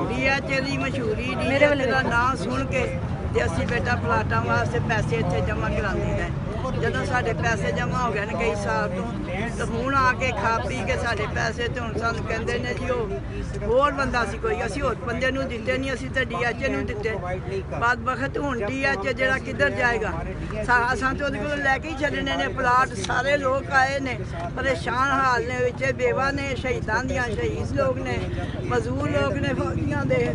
DHA ਦੀ ਮਸ਼ਹੂਰੀ DHA ਦਾ ਨਾਂ ਸੁਣ ਕੇ ਤੇ ਅਸੀਂ ਬੇਟਾ ਪਲਾਟਾਂ ਵਾਸਤੇ ਪੈਸੇ ਇੱਥੇ ਜਮ੍ਹਾਂ ਕਰਾਉਂਦੇ ਨੇ। ਜਦੋਂ ਸਾਡੇ ਪੈਸੇ ਜਮ੍ਹਾਂ ਹੋ ਗਏ ਨੇ ਕਈ ਸਾਲ ਤੋਂ ਤੇ ਹੁਣ ਆ ਕੇ ਖਾ ਪੀ ਕੇ ਸਾਡੇ ਪੈਸੇ ਤੇ ਹੁਣ ਸਾਨੂੰ ਕਹਿੰਦੇ ਨੇ ਜੀ ਉਹ ਹੋਰ ਬੰਦਾ ਸੀ ਕੋਈ, ਅਸੀਂ ਹੋਰ ਬੰਦੇ ਨੂੰ ਦਿੱਤੇ ਨਹੀਂ, ਅਸੀਂ ਤੇ DHA ਨੂੰ ਦਿੱਤੇ। ਬਾਅਦ ਵਕਤ ਹੁਣ DHA ਜਿਹੜਾ ਕਿੱਧਰ ਜਾਏਗਾ? ਅਸਾਂ ਤੇ ਉਹਦੇ ਕੋਲ ਲੈ ਕੇ ਹੀ ਚੱਲਣੇ ਨੇ ਪਲਾਟ। ਸਾਰੇ ਲੋਕ ਆਏ ਨੇ ਪਰੇਸ਼ਾਨ ਹਾਲ ਨੇ, ਵਿੱਚ ਬੇਵਾ ਨੇ, ਸ਼ਹੀਦਾਂ ਦੀਆਂ ਸ਼ਹੀਦ ਲੋਕ ਨੇ, ਮਜ਼ਦੂਰ ਲੋਕ ਨੇ, ਫੌਜੀਆਂ ਦੇ,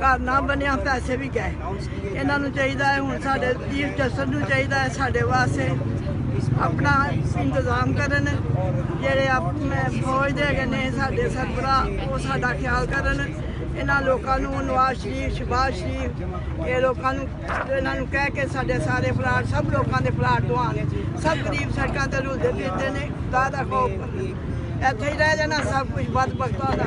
ਘਰ ਨਾ ਬਣਿਆ ਪੈਸੇ ਵੀ ਗਏ। ਇਹਨਾਂ ਨੂੰ ਚਾਹੀਦਾ ਹੈ ਹੁਣ ਸਾਡੇ ਚੀਫ ਜਸਟਿਸ ਨੂੰ ਚਾਹੀਦਾ ਹੈ ਸਾਡੇ ਵਾਸਤੇ ਆਪਣਾ ਇੰਤਜ਼ਾਮ ਕਰਨ। ਜਿਹੜੇ ਆਪਣੇ ਫੌਜ ਦੇ ਹੈਗੇ ਨੇ ਸਾਡੇ ਸਰਬਰਾਹ, ਉਹ ਸਾਡਾ ਖਿਆਲ ਕਰਨ। ਇਹਨਾਂ ਲੋਕਾਂ ਨੂੰ ਨਵਾਜ਼ ਸ਼ਰੀਫ, ਸ਼ਹਿਬਾਜ਼ ਸ਼ਰੀਫ, ਇਹ ਲੋਕਾਂ ਨੂੰ ਇਹਨਾਂ ਨੂੰ ਕਹਿ ਕੇ ਸਾਡੇ ਸਾਰੇ ਪਲਾਟ, ਸਭ ਲੋਕਾਂ ਦੇ ਪਲਾਟ ਦਵਾਉਣ। ਸਭ ਗਰੀਬ ਸੜਕਾਂ ਤੇ ਰੁਲਦੇ ਫਿਰਦੇ ਨੇ, ਖੁਦਾ ਦਾ ਖੌਫ ਕਰਨ। ਇੱਥੇ ਹੀ ਰਹਿ ਜਾਣਾ ਸਭ ਕੁਝ ਬਦਬਖਤਾਂ ਦਾ।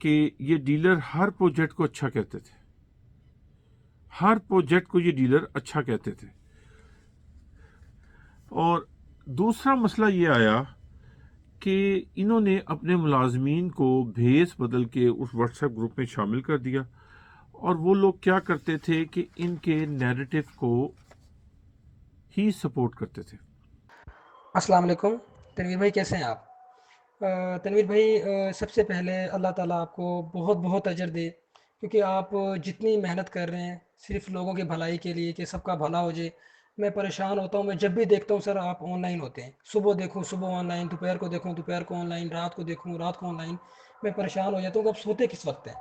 کہ یہ ڈیلر ہر پروجیکٹ کو اچھا کہتے تھے، ہر پروجیکٹ کو یہ ڈیلر اچھا کہتے تھے. اور دوسرا مسئلہ یہ آیا کہ انہوں نے اپنے ملازمین کو بھیس بدل کے اس واٹس ایپ گروپ میں شامل کر دیا، اور وہ لوگ کیا کرتے تھے کہ ان کے نیریٹو کو ہی سپورٹ کرتے تھے. السلام علیکم تنویر بھائی، کیسے ہیں آپ؟ تنویر بھائی، سب سے پہلے اللہ تعالیٰ آپ کو بہت بہت اجر دے، کیونکہ آپ جتنی محنت کر رہے ہیں صرف لوگوں کی بھلائی کے لیے کہ سب کا بھلا ہو جائے. میں پریشان ہوتا ہوں، میں جب بھی دیکھتا ہوں سر آپ آن لائن ہوتے ہیں، صبح دیکھوں صبح آن لائن، دوپہر کو دیکھوں دوپہر کو آن لائن، رات کو دیکھوں رات کو آن لائن. میں پریشان ہو جاتا ہوں کہ آپ سوتے کس وقت ہیں.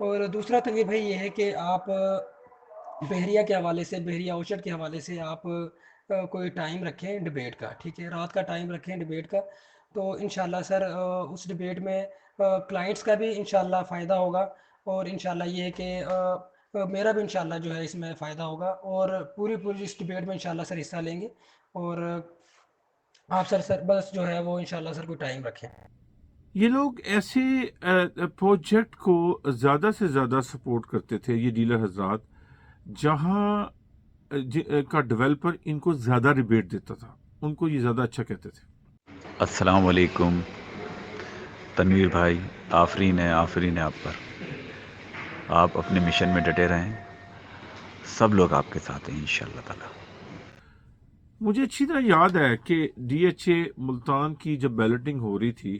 اور دوسرا تنویر بھائی یہ ہے کہ آپ بحریہ کے حوالے سے، بحریہ اوچٹ کے حوالے سے آپ کوئی ٹائم رکھیں ڈبیٹ کا، ٹھیک ہے، رات کا ٹائم رکھیں ڈبیٹ کا. تو انشاءاللہ سر اس ڈبیٹ میں کلائنٹس کا بھی انشاءاللہ فائدہ ہوگا، اور انشاءاللہ یہ ہے کہ میرا بھی انشاءاللہ جو ہے اس میں فائدہ ہوگا، اور پوری اس ڈبیٹ میں انشاءاللہ سر حصہ لیں گے. اور آپ سر بس جو ہے وہ انشاءاللہ سر کوئی ٹائم رکھیں. یہ لوگ ایسے پروجیکٹ کو زیادہ سے زیادہ سپورٹ کرتے تھے، یہ ڈیلر حضرات، جہاں کا ڈیولپر ان کو زیادہ ریبیٹ دیتا تھا، ان کو یہ زیادہ اچھا کہتے تھے. السلام علیکم تنویر بھائی، آفرین ہے آپ پر. آپ اپنے مشن میں ڈٹے رہیں، سب لوگ آپ کے ساتھ ہیں انشاءاللہ تعالی. مجھے اچھی طرح یاد ہے کہ ڈی ایچ اے ملتان کی جب بیلٹنگ ہو رہی تھی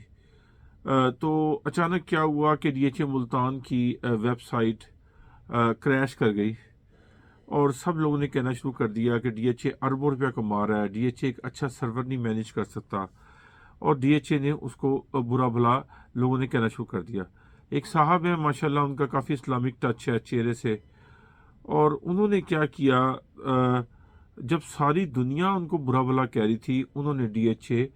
تو اچانک کیا ہوا کہ ڈی ایچ اے ملتان کی ویب سائٹ کریش کر گئی، اور سب لوگوں نے کہنا شروع کر دیا کہ ڈی ایچ اے اربوں روپیہ کما رہا ہے، ڈی ایچ اے ایک اچھا سرور نہیں مینیج کر سکتا، اور ڈی ایچ اے نے اس کو برا بھلا لوگوں نے کہنا شروع کر دیا. ایک صاحب ہیں ماشاءاللہ، ان کا کافی اسلامک ٹچ ہے چہرے سے، اور انہوں نے کیا کیا، جب ساری دنیا ان کو برا بھلا کہہ رہی تھی، انہوں نے ڈی ایچ اے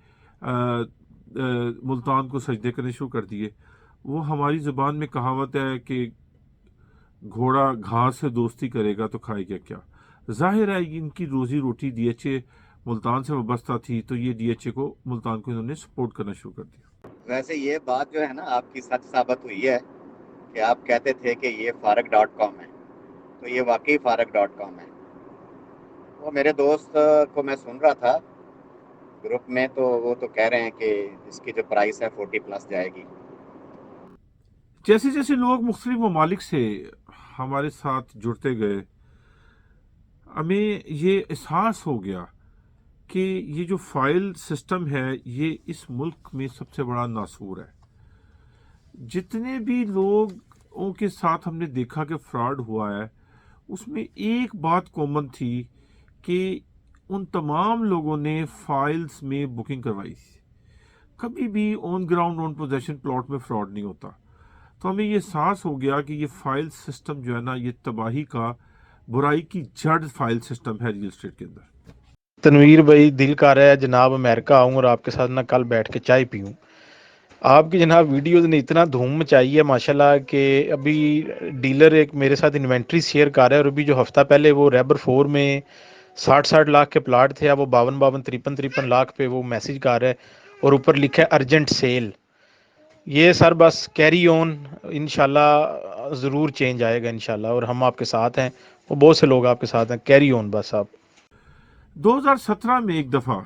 ملتان کو سجدے کرنے شروع کر دیے. وہ ہماری زبان میں کہاوت ہے کہ گھوڑا گھاس سے دوستی کرے گا تو کھائے گا کیا. ظاہر ہے ان کی روزی روٹی ڈی ایچ اے ملتان سے وابستہ تھی، تو یہ ڈی ایچ اے کو ملتان کو انہوں نے سپورٹ کرنا شروع کر دیا. ویسے یہ بات جو ہے نا آپ کی سچ ثابت ہوئی ہے کہ آپ کہتے تھے کہ یہ فارق.com ہے، تو یہ واقعی فارق.com ہے. وہ میرے دوست کو میں سن رہا تھا گروپ میں، تو وہ تو کہہ رہے ہیں کہ اس کی جو پرائس ہے 40+ جائے گی. جیسے جیسے لوگ مختلف ممالک سے ہمارے ساتھ جڑتے گئے، ہمیں یہ احساس ہو گیا کہ یہ جو فائل سسٹم ہے یہ اس ملک میں سب سے بڑا ناسور ہے. جتنے بھی لوگوں کے ساتھ ہم نے دیکھا کہ فراڈ ہوا ہے، اس میں ایک بات کامن تھی کہ ان تمام لوگوں نے فائلز میں بکنگ کروائی تھی. کبھی بھی on ground on position plot میں فراڈ نہیں ہوتا. تو ہمیں یہ احساس ہو گیا کہ یہ فائل سسٹم جو ہے نا، یہ تباہی کا، برائی کی جڑ فائل سسٹم ہے ریل اسٹیٹ کے اندر. تنویر بھائی، دل کر رہا ہے جناب امریکہ آؤں اور آپ کے ساتھ نہ کل بیٹھ کے چائے پیوں. آپ کی جناب ویڈیوز نے اتنا دھوم مچائی ہے ماشاءاللہ کہ ابھی ڈیلر ایک میرے ساتھ انوینٹری شیئر کر رہا ہے، اور ابھی جو ہفتہ پہلے وہ ریبر 4 میں 60 لاکھ کے پلاٹ تھے، اب وہ 52 53 لاکھ پہ وہ میسج کر رہا ہے، اور اوپر لکھا ہے ارجنٹ سیل. یہ سر بس کیری آن، انشاءاللہ ضرور چینج آئے گا انشاءاللہ، اور ہم آپ کے ساتھ ہیں، وہ بہت سے لوگ آپ کے ساتھ ہیں. کیری آن بس آپ. 2017 میں ایک دفعہ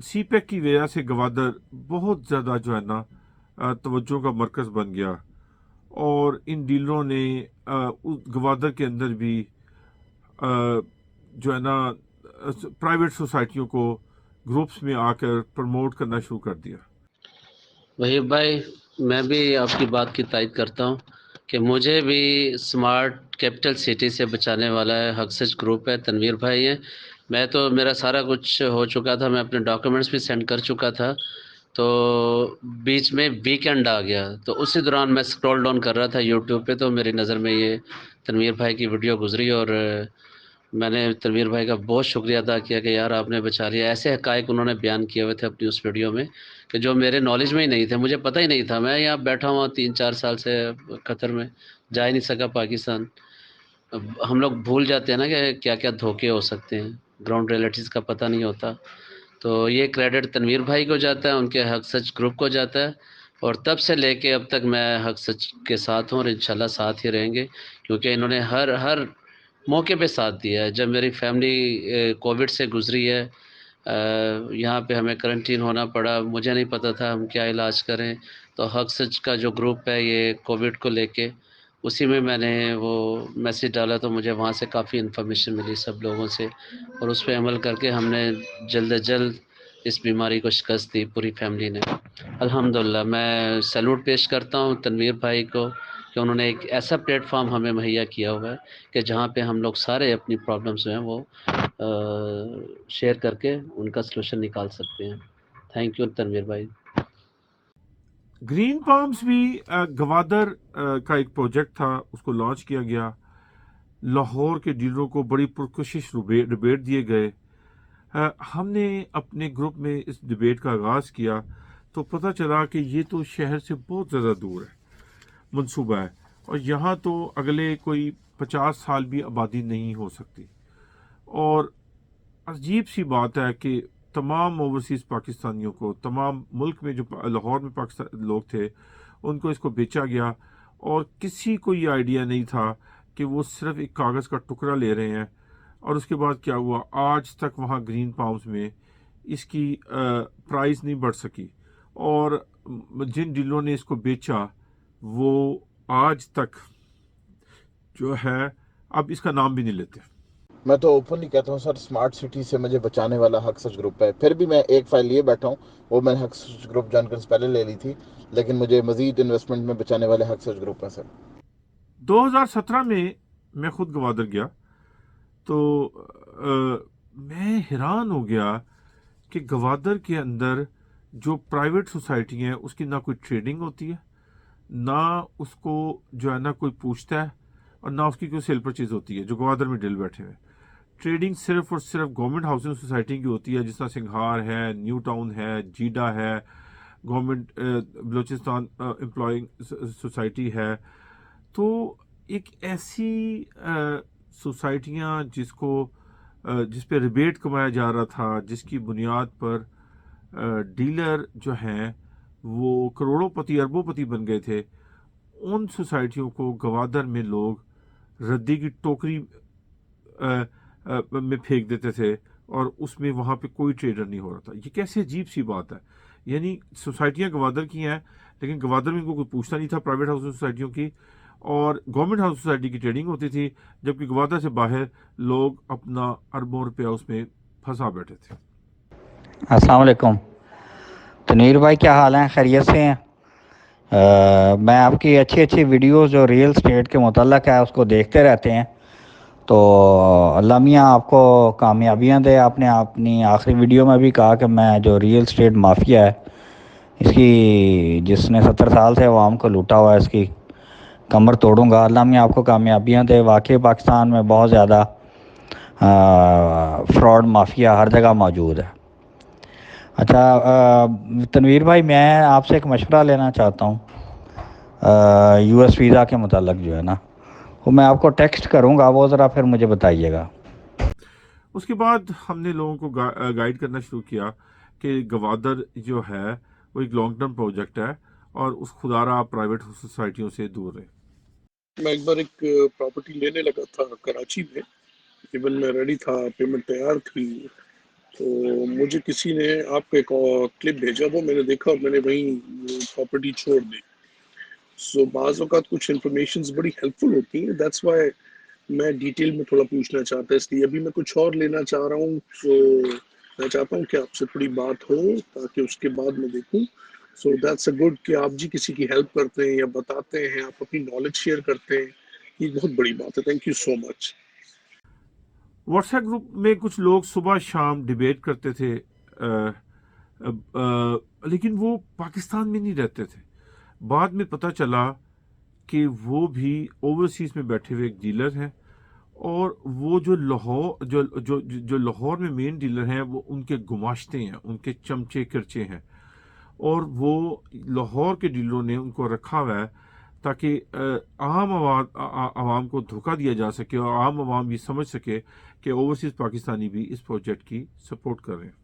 سی پیک کی وجہ سے گوادر بہت زیادہ جو ہے نا توجہ کا مرکز بن گیا، اور ان ڈیلروں نے گوادر کے اندر بھی جو ہے نا پرائیویٹ سوسائٹیوں کو گروپس میں آ کر پروموٹ کرنا شروع کر دیا. وہی بھائی، میں بھی آپ کی بات کی تائید کرتا ہوں کہ مجھے بھی اسمارٹ کیپٹل سٹی سے بچانے والا ہے حق سچ گروپ ہے، تنویر بھائی ہیں. میں تو میرا سارا کچھ ہو چکا تھا، میں اپنے ڈاکیومنٹس بھی سینڈ کر چکا تھا. تو بیچ میں ویکینڈ آ گیا، تو اسی دوران میں سکرول ڈاؤن کر رہا تھا یوٹیوب پہ، تو میری نظر میں یہ تنویر بھائی کی ویڈیو گزری، اور میں نے تنویر بھائی کا بہت شکریہ ادا کیا کہ یار آپ نے بچا لیا. ایسے حقائق انہوں نے بیان کیے ہوئے تھے اپنی اس ویڈیو میں کہ جو میرے نالج میں ہی نہیں تھے، مجھے پتہ ہی نہیں تھا. میں یہاں بیٹھا ہوا 3-4 سال سے قطر میں، جا ہی نہیں سکا پاکستان. ہم لوگ بھول جاتے ہیں نا کہ کیا کیا دھوکے ہو سکتے ہیں، گراؤنڈ ریئلٹیز کا پتہ نہیں ہوتا. تو یہ کریڈٹ تنویر بھائی کو جاتا ہے، ان کے حق سچ گروپ کو جاتا ہے. اور تب سے لے کے اب تک میں حق سچ کے ساتھ ہوں اور انشاءاللہ ساتھ ہی رہیں گے، کیونکہ انہوں نے ہر موقع پہ ساتھ دیا ہے. جب میری فیملی کووڈ سے گزری ہے، یہاں پہ ہمیں کرنٹین ہونا پڑا، مجھے نہیں پتہ تھا ہم کیا علاج کریں، تو حق سچ کا جو گروپ ہے یہ کووڈ کو لے کے، اسی میں نے وہ میسیج ڈالا تو مجھے وہاں سے کافی انفارمیشن ملی سب لوگوں سے، اور اس پہ عمل کر کے ہم نے جلد از جلد اس بیماری کو شکست دی پوری فیملی نے. الحمدللہ میں سیلوٹ پیش کرتا ہوں تنویر بھائی کو کہ انہوں نے ایک ایسا پلیٹ فارم ہمیں مہیا کیا ہوا ہے کہ جہاں پہ ہم لوگ سارے اپنی پرابلمس جو ہیں وہ شیئر کر کے ان کا سلوشن نکال سکتے ہیں. تھینک یو تنویر بھائی. گرین پالمز بھی گوادر کا ایک پروجیکٹ تھا، اس کو لانچ کیا گیا. لاہور کے ڈیلروں کو بڑی پرکشش ڈبیٹ دیے گئے. ہم نے اپنے گروپ میں اس ڈبیٹ کا آغاز کیا تو پتہ چلا کہ یہ تو شہر سے بہت زیادہ دور ہے منصوبہ ہے، اور یہاں تو اگلے کوئی 50 سال بھی آبادی نہیں ہو سکتی. اور عجیب سی بات ہے کہ تمام اوورسیز پاکستانیوں کو، تمام ملک میں جو لاہور میں پاکستان لوگ تھے، ان کو اس کو بیچا گیا، اور کسی کو یہ آئیڈیا نہیں تھا کہ وہ صرف ایک کاغذ کا ٹکڑا لے رہے ہیں. اور اس کے بعد کیا ہوا، آج تک وہاں گرین پالمز میں اس کی پرائز نہیں بڑھ سکی، اور جن ڈیلروں نے اس کو بیچا وہ آج تک جو ہے اب اس کا نام بھی نہیں لیتے. میں تو اوپنلی کہتا ہوں سر، اسمارٹ سٹی سے مجھے بچانے والا حق سچ گروپ ہے. پھر بھی میں ایک فائل لیے بیٹھا ہوں، وہ میں نے حق سچ گروپ جان کر پہلے لے لی تھی، لیکن مجھے مزید انویسٹمنٹ میں بچانے والے حق سچ گروپ ہیں سر. 2017 میں خود گوادر گیا تو میں حیران ہو گیا کہ گوادر کے اندر جو پرائیویٹ سوسائٹی ہیں اس کی نہ کوئی ٹریڈنگ ہوتی ہے، نہ اس کو جو ہے نہ کوئی پوچھتا ہے، اور نہ اس کی کوئی سیل پرچیز ہوتی ہے. جو گوادر میں ڈیل بیٹھے ہوئے، ٹریڈنگ صرف اور صرف گورنمنٹ ہاؤسنگ سوسائٹی کی ہوتی ہے، جس طرح سنگھار ہے، نیو ٹاؤن ہے، جیڈا ہے، گورنمنٹ بلوچستان امپلائنگ سوسائٹی ہے. تو ایک ایسی سوسائٹیاں جس پہ ریبیٹ کمایا جا رہا تھا، جس کی بنیاد پر ڈیلر جو ہیں وہ کروڑوں پتی اربوں پتی بن گئے تھے، ان سوسائٹیوں کو گوادر میں لوگ ردی کی ٹوکری میں پھینک دیتے تھے، اور اس میں وہاں پہ کوئی ٹریڈر نہیں ہو رہا تھا. یہ کیسے عجیب سی بات ہے. یعنی سوسائٹیاں گوادر کی ہیں، لیکن گوادر میں ان کو کوئی پوچھتا نہیں تھا پرائیویٹ ہاؤسنگ سوسائٹیوں کی، اور گورنمنٹ ہاؤس سوسائٹی کی ٹریڈنگ ہوتی تھی، جبکہ گوادر سے باہر لوگ اپنا اربوں روپیہ اس میں پھنسا بیٹھے تھے. السلام علیکم تنویر بھائی، کیا حال ہیں؟ خیریت سے ہیں؟ میں آپ کی اچھی ویڈیوز جو ریئل اسٹیٹ کے متعلق ہے اس کو دیکھتے رہتے ہیں، تو اللہ میاں آپ کو کامیابیاں دے. آپ نے اپنی آخری ویڈیو میں بھی کہا کہ میں جو ریئل اسٹیٹ مافیا ہے اس کی، جس نے 70 سال سے عوام کو لوٹا ہوا ہے، اس کی کمر توڑوں گا. اللہ میاں آپ کو کامیابیاں دے. واقعی پاکستان میں بہت زیادہ فراڈ مافیا ہر جگہ موجود ہے. اچھا تنویر بھائی، میں آپ سے ایک مشورہ لینا چاہتا ہوں یو ایس ویزا کے متعلق جو ہے نا، وہ میں آپ کو ٹیکسٹ کروں گا، وہ ذرا پھر مجھے بتائیے گا. اس کے بعد ہم نے لوگوں کو گائیڈ کرنا شروع کیا کہ گوادر جو ہے وہ ایک لانگ ٹرم پروجیکٹ ہے، اور اس خدارہ پرائیویٹ سوسائٹیوں سے دور رہے. میں ایک بار ایک پراپرٹی لینے لگا تھا کراچی میں، ایون میں ریڈی تھا، پیمنٹ تیار تھی، تو مجھے کسی نے آپ کا ایک کلپ بھیجا، وہ میں نے دیکھا اور میں نے وہیں پراپرٹی چھوڑ دی. سو بعض اوقات کچھ انفارمیشنز بڑی ہیلپ فل ہوتی ہیں، دیٹس وائی میں ڈیٹیل میں تھوڑا پوچھنا چاہتا، اس لیے ابھی میں کچھ اور لینا چاہ رہا ہوں. سو میں چاہتا ہوں کہ آپ سے تھوڑی بات ہو تاکہ اس کے بعد میں دیکھوں. سو دیٹس اے گڈ کہ آپ جی کسی کی ہیلپ کرتے ہیں یا بتاتے ہیں، آپ اپنی نالج شیئر کرتے ہیں، یہ بہت بڑی بات ہے. Thank you so much. What's app group میں کچھ لوگ صبح شام ڈیبیٹ کرتے تھے، لیکن وہ پاکستان میں نہیں رہتے تھے. بعد میں پتہ چلا کہ وہ بھی اوورسیز میں بیٹھے ہوئے ایک ڈیلر ہیں، اور وہ جو لاہور میں مین ڈیلر ہیں وہ ان کے گماشتے ہیں، ان کے چمچے کرچے ہیں، اور وہ لاہور کے ڈیلروں نے ان کو رکھا ہوا ہے تاکہ عام عوام کو دھوکہ دیا جا سکے، اور عام عوام یہ سمجھ سکے کہ اوورسیز پاکستانی بھی اس پروجیکٹ کی سپورٹ کر رہے ہیں.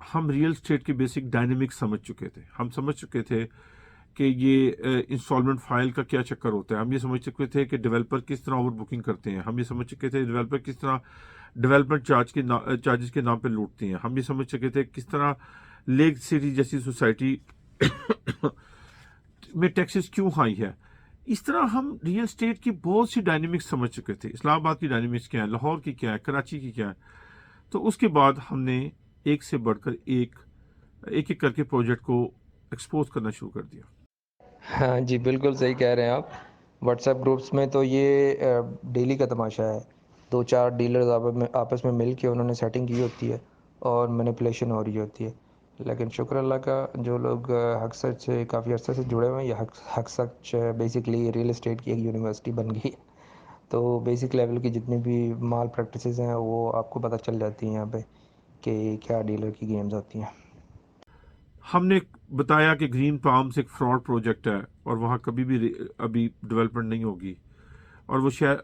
ہم ریئل اسٹیٹ کی بیسک ڈائنامک سمجھ چکے تھے. ہم سمجھ چکے تھے کہ یہ انسٹالمنٹ فائل کا کیا چکر ہوتا ہے. ہم یہ سمجھ چکے تھے کہ ڈیولپر کس طرح اوور بکنگ کرتے ہیں. ہم یہ سمجھ چکے تھے ڈیولپر کس طرح ڈیولپمنٹ چارجز کے نام پہ لوٹتے ہیں. ہم یہ سمجھ چکے تھے کس طرح لیک سٹی جیسی سوسائٹی میں ٹیکسز کیوں ہائی ہے. اس طرح ہم ریئل اسٹیٹ کی بہت سی ڈائنامکس سمجھ چکے تھے. اسلام آباد کی ڈائنامکس کیا ہے, لاہور کی کیا ہے, کراچی کی کیا ہے. تو اس کے بعد ہم نے ایک سے بڑھ کر ایک کر کے پروجیکٹ کو ایکسپوز کرنا شروع کر دیا. ہاں جی بالکل صحیح کہہ رہے ہیں آپ. واٹس ایپ گروپس میں تو یہ ڈیلی کا تماشا ہے. 2-4 ڈیلرز آپس میں مل کے انہوں نے سیٹنگ کی ہوتی ہے اور مینیپولیشن ہو رہی ہوتی ہے. لیکن شکر اللہ کا جو لوگ حق سچ سے کافی عرصے سے جڑے ہوئے ہیں, یہ حق سچ بیسکلی ریئل اسٹیٹ کی ایک یونیورسٹی بن گئی ہے. تو بیسک لیول کی جتنی بھی مال پریکٹسز ہیں وہ آپ کو پتہ چل جاتی ہیں یہاں پہ کہ کیا ڈیلر کی گیمز ہوتی ہیں. ہم نے بتایا کہ گرین پالمز ایک فراڈ پروجیکٹ ہے اور وہاں کبھی بھی ابھی ڈیولپمنٹ نہیں ہوگی, اور وہ شہر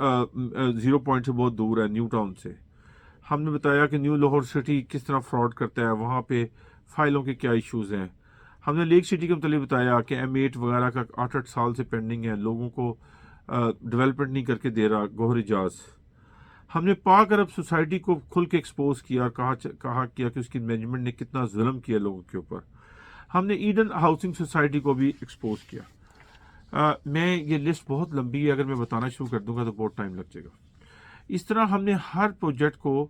0 پوائنٹ سے بہت دور ہے, نیو ٹاؤن سے. ہم نے بتایا کہ نیو لاہور سٹی کس طرح فراڈ کرتا ہے, وہاں پہ فائلوں کے کیا ایشوز ہیں. ہم نے لیک سٹی کے متعلق بتایا کہ M8 وغیرہ کا 8 سال سے پینڈنگ ہے, لوگوں کو ڈیولپمنٹ نہیں کر کے دے رہا گوہر اجاز. ہم نے پاک عرب سوسائٹی کو کھل کے ایکسپوز کیا اور کہا کہ اس کی مینجمنٹ نے کتنا ظلم کیا لوگوں کے اوپر. ہم نے ایڈن ہاؤسنگ سوسائٹی کو بھی ایکسپوز کیا. میں یہ لسٹ بہت لمبی ہے, اگر میں بتانا شروع کر دوں گا تو بہت ٹائم لگ جائے گا. اس طرح ہم نے ہر پروجیکٹ کو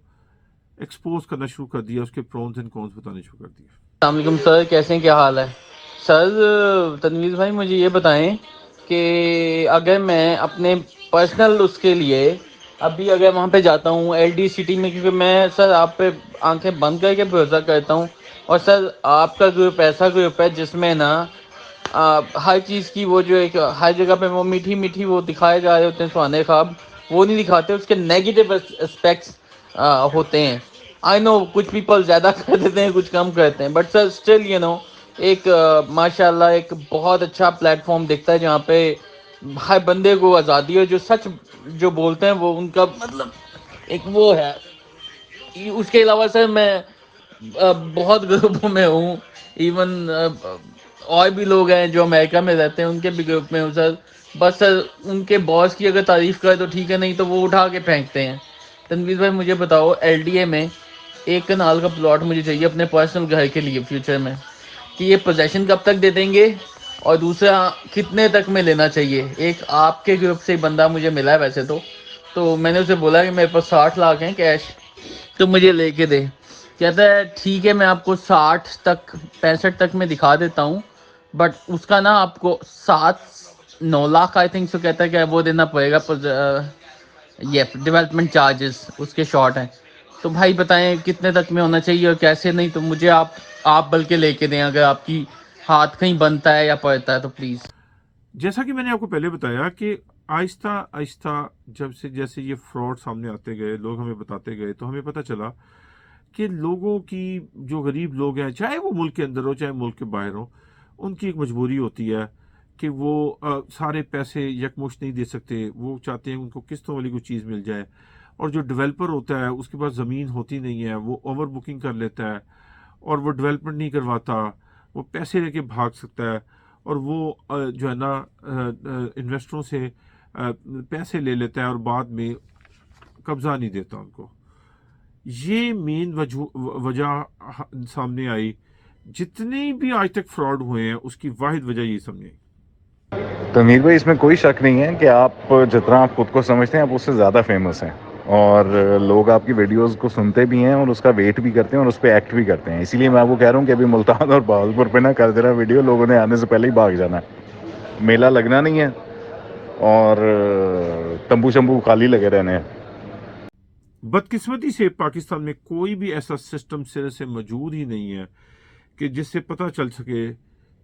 ایکسپوز کرنا شروع کر دیا, اس کے پرونز اینڈ کونز بتانے شروع کر دیے. السلام علیکم سر, کیسے ہیں, کیا حال ہے سر؟ تنویر بھائی مجھے یہ بتائیں کہ اگر میں اپنے پرسنل اس کے لیے ابھی اگر وہاں پہ جاتا ہوں LD سٹی میں, کیونکہ میں سر آپ پہ آنکھیں بند کر کے بھروسہ کرتا ہوں, اور سر آپ کا گروپ ایسا گروپ ہے جس میں نا ہر چیز کی وہ جو ایک ہر جگہ پہ وہ میٹھی میٹھی وہ دکھائے جا رہے ہوتے ہیں سہانے خواب, وہ نہیں دکھاتے, اس کے نیگیٹو اسپیکٹس ہوتے ہیں. آئی نو کچھ پیپل زیادہ کر دیتے ہیں, کچھ کم کرتے ہیں, بٹ سر اسٹل ایک ماشاء اللہ ایک بہت اچھا پلیٹ فارم دکھتا ہے جہاں پہ ہر بندے کو آزادی ہے, جو سچ جو بولتے ہیں وہ ان کا مطلب ایک وہ ہے. اس کے علاوہ سر میں بہت گروپوں میں ہوں, ایون اور بھی لوگ ہیں جو امریکہ میں رہتے ہیں ان کے بھی گروپ میں ہوں سر. بس سر ان کے باس کی اگر تعریف کرے تو ٹھیک ہے, نہیں تو وہ اٹھا کے پھینکتے ہیں. تنویر بھائی مجھے بتاؤ, LDA میں 1 کنال کا پلاٹ مجھے چاہیے اپنے پرسنل گھر کے لیے فیوچر میں, کہ یہ پوزیشن کب تک دے دیں گے, اور دوسرا کتنے تک میں لینا چاہیے. ایک آپ کے گروپ سے بندہ مجھے ملا ہے ویسے تو میں نے اسے بولا کہ میرے پاس 60 لاکھ ہیں کیش, تو مجھے لے کے دے. کہتا ہے ٹھیک ہے میں آپ کو 60 تک 65 تک میں دکھا دیتا ہوں, بٹ اس کا نا آپ کو 9 لاکھ آئی تھنک سو کہتا ہے کہ وہ دینا پڑے گا, یہ ڈیولپمنٹ چارجز اس کے شارٹ ہیں. تو بھائی بتائیں کتنے تک میں ہونا چاہیے اور کیسے, نہیں تو مجھے آپ بلکہ لے کے دیں اگر آپ کی ہاتھ کہیں بنتا ہے یا پڑتا ہے تو پلیز. جیسا کہ میں نے آپ کو پہلے بتایا کہ آہستہ آہستہ جیسے یہ فراڈ سامنے آتے گئے, لوگ ہمیں بتاتے گئے, تو ہمیں پتہ چلا کہ لوگوں کی جو غریب لوگ ہیں, چاہے وہ ملک کے اندر ہو چاہے ملک کے باہر ہو, ان کی ایک مجبوری ہوتی ہے کہ وہ سارے پیسے یکمشت نہیں دے سکتے. وہ چاہتے ہیں ان کو قسطوں والی کوئی چیز مل جائے, اور جو ڈیولپر ہوتا ہے اس کے پاس زمین ہوتی نہیں ہے, وہ اوور بکنگ کر لیتا ہے اور وہ ڈیولپمنٹ نہیں کرواتا, وہ پیسے لے کے بھاگ سکتا ہے, اور وہ جو ہے نا انویسٹروں سے پیسے لے لیتا ہے اور بعد میں قبضہ نہیں دیتا ان کو. یہ مین وجہ سامنے آئی. جتنے بھی آج تک فراڈ ہوئے ہیں اس کی واحد وجہ یہ سامنے آئی. تنویر بھائی اس میں کوئی شک نہیں ہے کہ آپ جتنا آپ خود کو سمجھتے ہیں آپ اس سے زیادہ فیمس ہیں, اور لوگ آپ کی ویڈیوز کو سنتے بھی ہیں اور اس کا ویٹ بھی کرتے ہیں اور اس پہ ایکٹ بھی کرتے ہیں. اسی لیے میں آپ کو کہہ رہا ہوں کہ ابھی ملتان اور بہاولپور پہ نہ کر دینا ویڈیو, لوگوں نے آنے سے پہلے ہی بھاگ جانا ہے. میلہ لگنا نہیں ہے اور تمبو شمبو خالی لگے رہنے ہیں. بدقسمتی سے پاکستان میں کوئی بھی ایسا سسٹم سرے سے موجود ہی نہیں ہے کہ جس سے پتہ چل سکے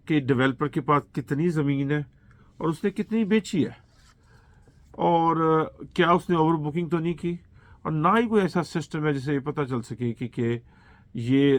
کہ ڈیولپر کے پاس کتنی زمین ہے اور اس نے کتنی بیچی ہے, اور کیا اس نے اوور بکنگ تو نہیں کی, اور نہ ہی کوئی ایسا سسٹم ہے جسے یہ پتہ چل سکے کہ یہ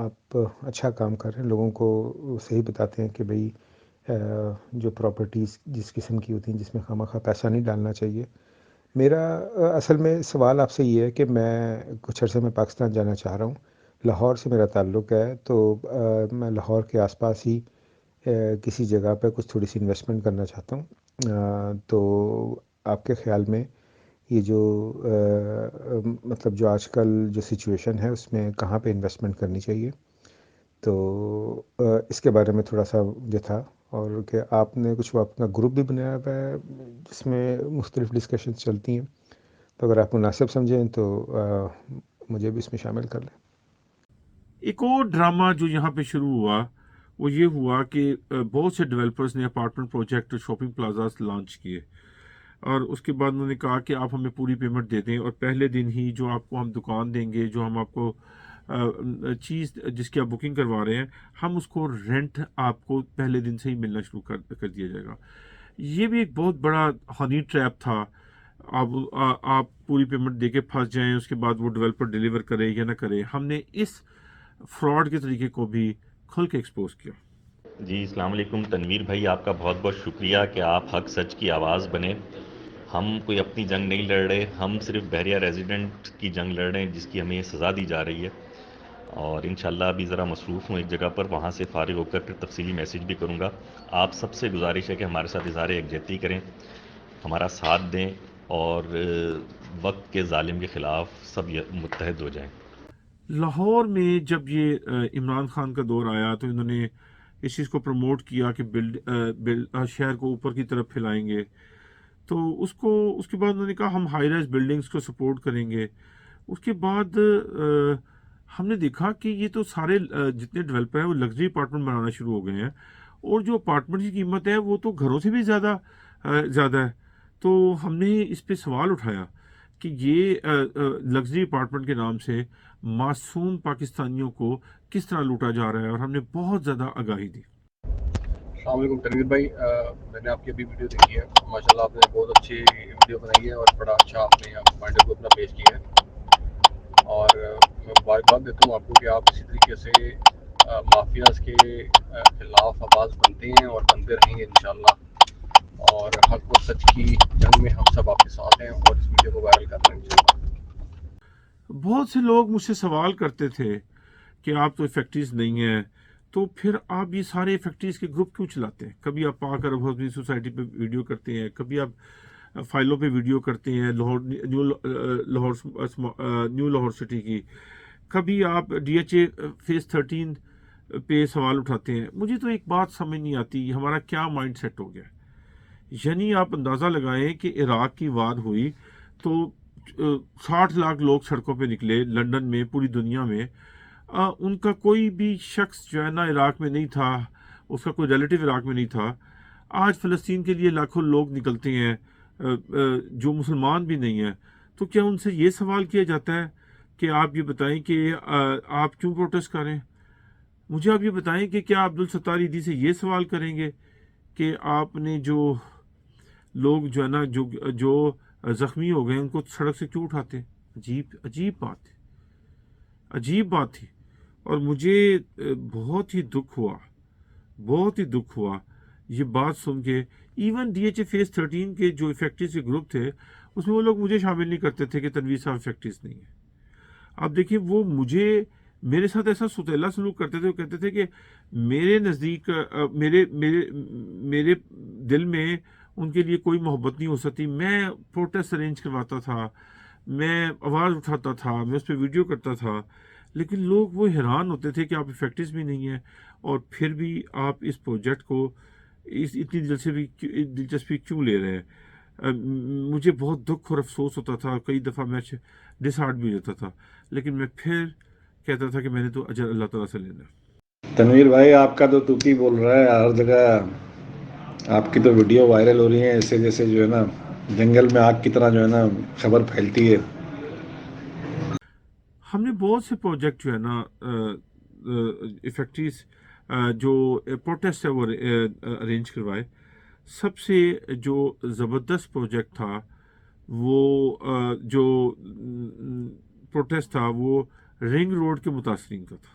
آپ اچھا کام کر رہے ہیں، لوگوں کو صحیح بتاتے ہیں کہ بھئی جو پراپرٹیز جس قسم کی ہوتی ہیں جس میں خواہ پیسہ نہیں ڈالنا چاہیے. میرا اصل میں سوال آپ سے یہ ہے کہ میں کچھ عرصے میں پاکستان جانا چاہ رہا ہوں. لاہور سے میرا تعلق ہے، تو میں لاہور کے آس پاس ہی کسی جگہ پہ کچھ تھوڑی سی انویسٹمنٹ کرنا چاہتا ہوں. تو آپ کے خیال میں یہ جو مطلب جو آج کل جو سچویشن ہے اس میں کہاں پہ انویسٹمنٹ کرنی چاہیے؟ تو اس کے بارے میں تھوڑا سا جو تھا، اور کہ آپ نے کچھ اپنا گروپ بھی بنایا ہوا ہے جس میں مختلف ڈسکشنز چلتی ہیں، تو اگر آپ مناسب سمجھیں تو مجھے بھی اس میں شامل کر لیں. ایک اور ڈرامہ جو یہاں پہ شروع ہوا وہ یہ ہوا کہ بہت سے ڈیولپرز نے apartment project shopping plazas launch کیے، اور اس کے بعد انہوں نے کہا کہ آپ ہمیں پوری پیمنٹ دے دیں، اور پہلے دن ہی جو آپ کو ہم دکان دیں گے، جو ہم آپ کو چیز جس کی آپ بکنگ کروا رہے ہیں، ہم اس کو رینٹ آپ کو پہلے دن سے ہی ملنا شروع کر دیا جائے گا. یہ بھی ایک بہت بڑا ہنی ٹریپ تھا. آپ پوری پیمنٹ دے کے پھنس جائیں، اس کے بعد وہ ڈیولپر ڈیلیور کرے یا نہ کرے. ہم نے اس فراڈ کے طریقے کو بھی کھل کے ایکسپوز کیا. جی السلام علیکم تنویر بھائی، آپ کا بہت بہت شکریہ کہ آپ حق سچ کی آواز بنے. ہم کوئی اپنی جنگ نہیں لڑ رہے، ہم صرف بحریہ ریزیڈنٹ کی جنگ لڑ رہے ہیں جس کی ہمیں یہ سزا دی جا رہی ہے. اور انشاءاللہ ابھی ذرا مصروف ہوں ایک جگہ پر، وہاں سے فارغ ہو کر پھر تفصیلی میسیج بھی کروں گا. آپ سب سے گزارش ہے کہ ہمارے ساتھ اظہار یکجہتی کریں، ہمارا ساتھ دیں، اور وقت کے ظالم کے خلاف سب متحد ہو جائیں. لاہور میں جب یہ عمران خان کا دور آیا تو انہوں نے اس چیز کو پروموٹ کیا کہ شہر کو اوپر کی طرف پھیلائیں گے. تو اس کے بعد انہوں نے کہا ہم ہائی رائز بلڈنگز کو سپورٹ کریں گے. اس کے بعد ہم نے دیکھا کہ یہ تو سارے جتنے ڈیولپر ہیں وہ لگژری اپارٹمنٹ بنانا شروع ہو گئے ہیں، اور جو اپارٹمنٹ کی قیمت ہے وہ تو گھروں سے بھی زیادہ ہے. تو ہم نے اس پہ سوال اٹھایا کہ یہ لگژری اپارٹمنٹ کے نام سے معصوم پاکستانیوں کو کس طرح لوٹا جا رہا ہے، اور ہم نے بہت زیادہ آگاہی دی. السلام علیکم تنویر بھائی، میں نے آپ کی ابھی ویڈیو دیکھی ہے، ماشاءاللہ آپ نے بہت اچھی ویڈیو بنائی ہے اور بڑا اچھا آپ نے پوائنٹ کو اپنا پیش کیا ہے. اور میں مبارکباد دیتا ہوں آپ کو کہ آپ اسی طریقے سے مافیاز کے خلاف آواز بنتے ہیں اور بنتے رہیں گے انشاءاللہ. اور حق و سچ کی جنگ میں ہم سب آپ کے ساتھ ہیں، اور اس ویڈیو کو وائرل کر رہے ہیں انشاءاللہ. بہت سے لوگ مجھ سے سوال کرتے تھے کہ آپ تو فیکٹریز نہیں ہیں، تو پھر آپ یہ سارے فیکٹریز کے گروپ کیوں چلاتے ہیں؟ کبھی آپ پاک عرب ہاؤسنگ سوسائٹی پہ ویڈیو کرتے ہیں، کبھی آپ فائلوں پہ ویڈیو کرتے ہیں نیو لاہور سٹی کی، کبھی آپ DHA فیز 13 پہ سوال اٹھاتے ہیں. مجھے تو ایک بات سمجھ نہیں آتی ہمارا کیا مائنڈ سیٹ ہو گیا. یعنی آپ اندازہ لگائیں کہ عراق کی وار ہوئی تو 60 لاکھ لوگ سڑکوں پہ نکلے لندن میں، پوری دنیا میں. ان کا کوئی بھی شخص جو ہے نا عراق میں نہیں تھا، اس کا کوئی ریلیٹیو عراق میں نہیں تھا. آج فلسطین کے لیے لاکھوں لوگ نکلتے ہیں جو مسلمان بھی نہیں ہیں. تو کیا ان سے یہ سوال کیا جاتا ہے کہ آپ یہ بتائیں کہ آپ کیوں پروٹیسٹ کریں؟ مجھے آپ یہ بتائیں کہ کیا عبدالستار ایدھی سے یہ سوال کریں گے کہ آپ نے جو لوگ جو ہے نا جو زخمی ہو گئے ان کو سڑک سے کیوں اٹھاتے؟ عجیب بات تھی. اور مجھے بہت ہی دکھ ہوا یہ بات سن کے. ایون DHA فیز 13 کے جو فیکٹریز کے گروپ تھے اس میں وہ لوگ مجھے شامل نہیں کرتے تھے کہ تنویر صاحب فیکٹریز نہیں ہیں. آپ دیکھیں وہ میرے ساتھ ایسا سوتیلا سلوک کرتے تھے. وہ کہتے تھے کہ میرے نزدیک میرے دل میں ان کے لیے کوئی محبت نہیں ہو سکتی. میں پروٹیسٹ ارینج کرواتا تھا، میں آواز اٹھاتا تھا، میں اس پہ ویڈیو کرتا تھا، لیکن لوگ وہ حیران ہوتے تھے کہ آپ فیکٹریز بھی نہیں ہیں اور پھر بھی آپ اس پروجیکٹ کو اتنی دلچسپی کیوں لے رہے ہیں. مجھے بہت دکھ اور افسوس ہوتا تھا. کئی دفعہ میں ڈس ہارٹ بھی ہوتا تھا، لیکن میں پھر کہتا تھا کہ میں نے تو اجر اللہ تعالیٰ سے لینا. تنویر بھائی آپ کا تو توتی بول رہا ہے ہر جگہ، آپ کی تو ویڈیو وائرل ہو رہی ہیں ایسے جیسے جو ہے نا جنگل میں آگ کی طرح جو ہے نا خبر پھیلتی ہے. ہم نے بہت سے پروجیکٹ جو ہے نا فیکٹریز جو پروٹیسٹ ہے وہ ارینج کروائے. سب سے جو زبردست پروجیکٹ تھا وہ جو پروٹیسٹ تھا وہ رنگ روڈ کے متاثرین کا تھا.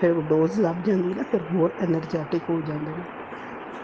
ਫਿਰ ਡੋਜ਼ ਲੱਗ ਜਾਂਦੀ ਨਾ, ਫਿਰ ਹੋਰ ਐਨਰਜੈਟਿਕ ਹੋ ਜਾਂਦੇ ਨੇ।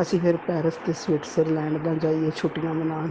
ਅਸੀਂ ਫਿਰ ਪੈਰਿਸ ਤੇ ਸਵਿਟਜ਼ਰਲੈਂਡ ਦਾ ਜਾਈਏ ਛੁੱਟੀਆਂ ਮਨਾਉਣ।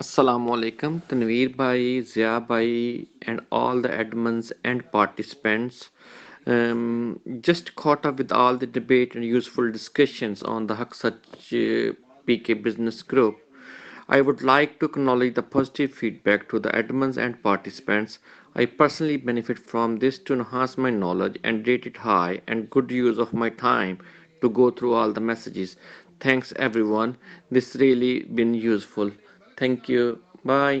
Assalamu alaikum, Tanveer Bhai, Zia Bhai, and all the admins and participants. Just caught up with all the debate and useful discussions on the Haq Sach PK business group. I would like to acknowledge the positive feedback to the admins and participants. I personally benefit from this to enhance my knowledge and rate it high and good use of my time to go through all the messages. Thanks everyone. This really been useful. Thank you. Bye.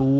2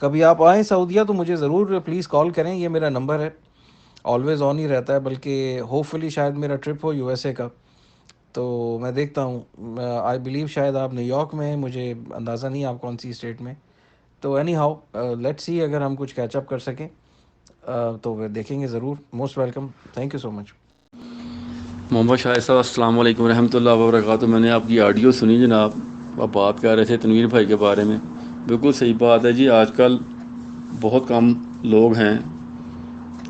کبھی آپ آئیں سعودیہ تو مجھے ضرور please call کریں، یہ میرا number ہے، آلویز آن ہی رہتا ہے، بلکہ ہوپ فلی شاید میرا ٹرپ ہو USA کا، تو میں دیکھتا ہوں، آئی بلیو شاید آپ نیو یارک میں ہیں، مجھے اندازہ نہیں آپ کون سی اسٹیٹ میں، تو اینی ہاؤ لیٹ سی اگر ہم کچھ کیچ اپ کر سکیں تو دیکھیں گے ضرور. Most welcome, thank you so much. Muhammad Shahid صاحب السلام علیکم ورحمۃ اللہ وبرکاتہ. میں نے آپ کی آڈیو سنی جناب، آپ بات کر رہے تھے تنویر بھائی کے بارے میں، بالکل صحیح بات ہے جی. آج کل بہت کم لوگ ہیں،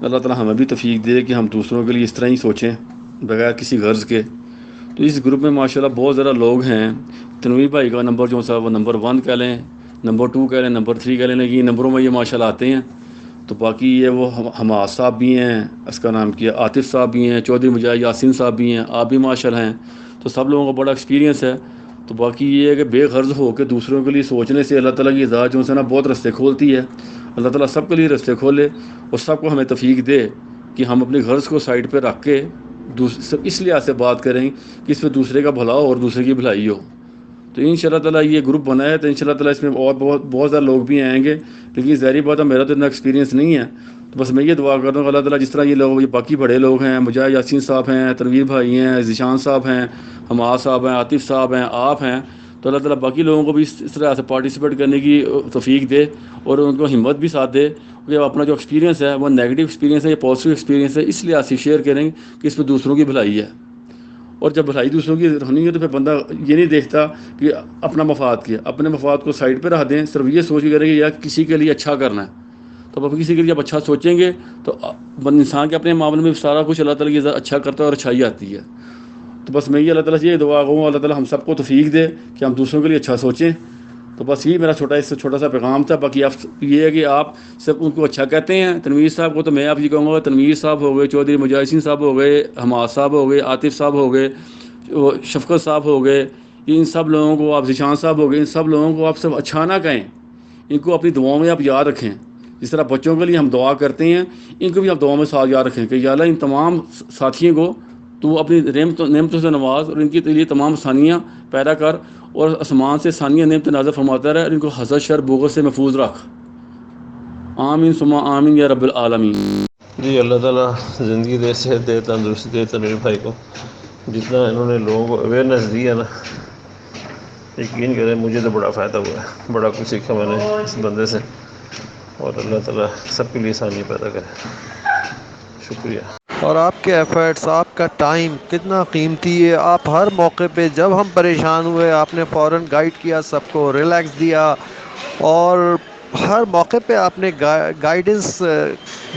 اللہ تعالیٰ ہمیں بھی توفیق دے کہ ہم دوسروں کے لیے اس طرح ہی سوچیں بغیر کسی غرض کے. تو اس گروپ میں ماشاءاللہ بہت زیادہ لوگ ہیں. تنویر بھائی کا نمبر جو صاحب وہ نمبر 1 کہہ لیں، نمبر 2 کہہ لیں، نمبر 3 کہہ لیں، یہ نمبروں میں یہ ماشاءاللہ آتے ہیں. تو باقی یہ وہ حماس صاحب بھی ہیں، اس کا نام کیا عاطف صاحب بھی ہیں، چودھری مجاہد یاسین صاحب بھی ہیں، آپ بھی ماشاءاللہ ہیں. تو سب لوگوں کا بڑا ایکسپیرینس ہے. تو باقی یہ ہے کہ بے غرض ہو کے دوسروں کے لیے سوچنے سے اللہ تعالیٰ کی ذات جو ہے نا بہت رستے کھولتی ہے. اللہ تعالیٰ سب کے لیے رستے کھولے اور سب کو ہمیں توفیق دے کہ ہم اپنی غرض کو سائڈ پہ رکھ کے اس لحاظ سے بات کریں کہ اس پہ دوسرے کا بھلا ہو اور دوسرے کی بھلائی ہو. تو ان شاء اللہ تعالیٰ یہ گروپ بنا ہے تو ان شاء اللہ تعالیٰ اس میں اور بہت زیادہ لوگ بھی آئیں گے. لیکن ظاہری بات ہے میرا تو اتنا ایکسپیرینس نہیں ہے، تو بس میں یہ دعا کرتا ہوں کہ اللہ تعالیٰ جس طرح یہ لوگ، یہ باقی بڑے لوگ ہیں، مجاہد یاسین صاحب ہیں، تنویر بھائی ہیں، ذیشان صاحب ہیں، حماس صاحب ہیں، عاطف صاحب ہیں، آپ ہیں، تو اللہ تعالیٰ باقی لوگوں کو بھی اس طرح سے پارٹیسپیٹ کرنے کی توفیق دے اور ان کو ہمت بھی ساتھ دے کہ اپنا جو ایکسپیرینس ہے وہ نیگیٹو ایکسپیرینس ہے یا پازیٹیو ایکسپیرینس ہے اس لحاظ سے شیئر کریں کہ اس میں دوسروں کی بھلائی ہے. اور جب بھلائی دوسروں کی ہونی ہے تو پھر بندہ یہ نہیں دیکھتا کہ اپنا مفاد کیا، اپنے مفاد کو سائڈ پہ رکھ دیں، صرف یہ سوچ کے کریں کہ یار کسی کے لیے اچھا کرنا ہے. تو اب کسی کے لیے جب اچھا سوچیں گے تو انسان کے اپنے معاملے میں سارا کچھ اللہ تعالیٰ کی اچھا کرتا ہے اور اچھائی آتی ہے. تو بس میں یہ اللہ تعالیٰ سے یہ دعا کروں اللہ تعالیٰ ہم سب کو توفیق دے کہ ہم دوسروں کے لیے اچھا سوچیں. تو بس یہ میرا چھوٹا سا پیغام تھا. باقی آپ یہ ہے کہ آپ سب ان کو اچھا کہتے ہیں. تنویر صاحب کو تو میں آپ یہ کہوں گا، تنویر صاحب ہو گئے، چودھری مجاہد صاحب ہو گئے، حماس صاحب ہو گئے، عاطف صاحب ہو گئے، شفقت صاحب ہو گئے، ان سب لوگوں کو آپ، ذیشان صاحب ہو گئے، ان سب لوگوں کو آپ سب اچھا نہ کہیں، ان کو اپنی دعاؤں میں آپ یاد رکھیں. جس طرح بچوں کے لیے ہم دعا کرتے ہیں ان کو بھی آپ دعاؤں میں ساتھ یاد رکھیں کہ یا اللہ ان تمام ساتھیوں کو تو اپنی نعمتوں سے نواز اور ان کے لیے تمام ثانیہ پیدا کر اور آسمان سے ثانیہ نعمت نازل فرماتا رہے اور ان کو حسد شر بغض سے محفوظ رکھ. آمین ثم آمین یا رب العالمین. جی اللہ تعالیٰ زندگی دے، صحت دے، تندرستی دے تنویر بھائی کو. جتنا انہوں نے لوگوں کو اویئرنیس دی ہے نا، یقین کریں مجھے تو بڑا فائدہ ہوا ہے، بڑا کچھ سیکھا میں نے اس بندے سے، اور اللہ تعالیٰ سب کے لیے آسانی پیدا کرے. شکریہ. اور آپ کے ایفرٹس، آپ کا ٹائم کتنا قیمتی ہے. آپ ہر موقع پہ جب ہم پریشان ہوئے آپ نے فوراً گائیڈ کیا، سب کو ریلیکس دیا، اور ہر موقع پہ آپ نے گائیڈنس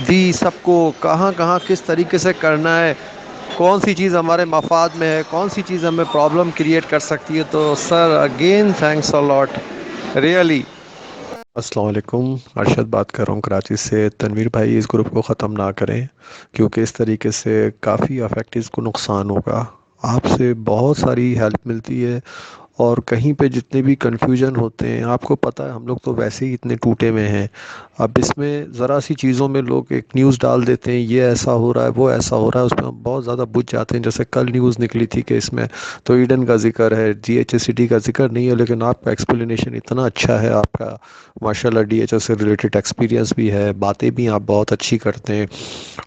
دی سب کو، کہاں کس طریقے سے کرنا ہے، کون سی چیز ہمارے مفاد میں ہے، کون سی چیز ہمیں پرابلم کریٹ کر سکتی ہے. تو سر اگین تھینکس اے لاٹ ریئلی. السلام علیکم، ارشد بات کر رہا ہوں کراچی سے. تنویر بھائی اس گروپ کو ختم نہ کریں کیونکہ اس طریقے سے کافی افیکٹوز کو نقصان ہوگا. آپ سے بہت ساری ہیلپ ملتی ہے اور کہیں پہ جتنے بھی کنفیوژن ہوتے ہیں، آپ کو پتہ ہے ہم لوگ تو ویسے ہی اتنے ٹوٹے ہوئے ہیں. اب اس میں ذرا سی چیزوں میں لوگ ایک نیوز ڈال دیتے ہیں، یہ ایسا ہو رہا ہے، وہ ایسا ہو رہا ہے، اس میں ہم بہت زیادہ بجھ جاتے ہیں. جیسے کل نیوز نکلی تھی کہ اس میں تو ایڈن کا ذکر ہے، DHSCT کا ذکر نہیں ہے، لیکن آپ کا ایکسپلینیشن اتنا اچھا ہے، آپ کا ماشاءاللہ DHS سے ریلیٹڈ ایکسپیرینس بھی ہے، باتیں بھی آپ بہت اچھی کرتے ہیں،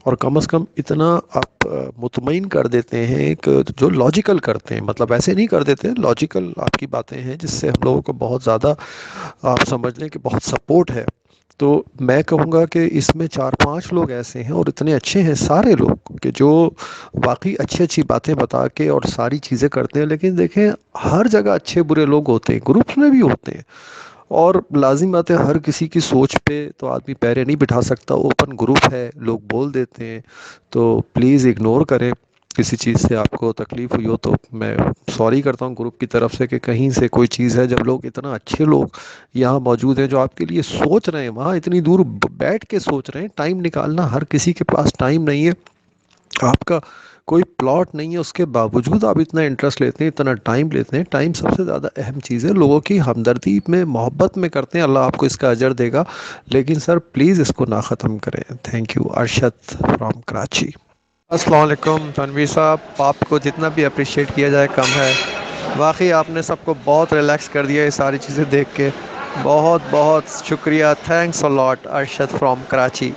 اور کم از کم اتنا آپ مطمئن کر دیتے ہیں کہ جو لاجیکل کرتے ہیں، مطلب ایسے نہیں کر دیتے، لاجیکل آپ کی باتیں ہیں جس سے ہم لوگوں کو بہت زیادہ آپ سمجھ لیں کہ بہت سپورٹ ہے. تو میں کہوں گا کہ اس میں 4-5 لوگ ایسے ہیں اور اتنے اچھے ہیں سارے لوگ کہ جو واقعی اچھی باتیں بتا کے اور ساری چیزیں کرتے ہیں. لیکن دیکھیں ہر جگہ اچھے برے لوگ ہوتے ہیں، گروپس میں بھی ہوتے ہیں، اور لازم بات ہے ہر کسی کی سوچ پہ تو آدمی پیرے نہیں بٹھا سکتا. اوپن گروپ ہے، لوگ بول دیتے ہیں، تو پلیز اگنور کریں. کسی چیز سے آپ کو تکلیف ہوئی ہو تو میں سوری کرتا ہوں گروپ کی طرف سے کہ کہیں سے کوئی چیز ہے. جب لوگ اتنا اچھے لوگ یہاں موجود ہیں جو آپ کے لیے سوچ رہے ہیں، وہاں اتنی دور بیٹھ کے سوچ رہے ہیں، ٹائم نکالنا ہر کسی کے پاس ٹائم نہیں ہے، آپ کا کوئی پلاٹ نہیں ہے، اس کے باوجود آپ اتنا انٹرسٹ لیتے ہیں، اتنا ٹائم لیتے ہیں. ٹائم سب سے زیادہ اہم چیز ہے، لوگوں کی ہمدردی میں محبت میں کرتے ہیں، اللہ آپ کو اس کا اجر دے گا. لیکن سر پلیز اس کو نہ ختم کریں. Thank you. Arshad from Karachi. السلام علیکم تنویر صاحب، آپ کو جتنا بھی اپریشیٹ کیا جائے کم ہے. واقعی آپ نے سب کو بہت ریلیکس کر دیا یہ ساری چیزیں دیکھ کے. بہت بہت شکریہ. Thanks a lot Arshad from Karachi.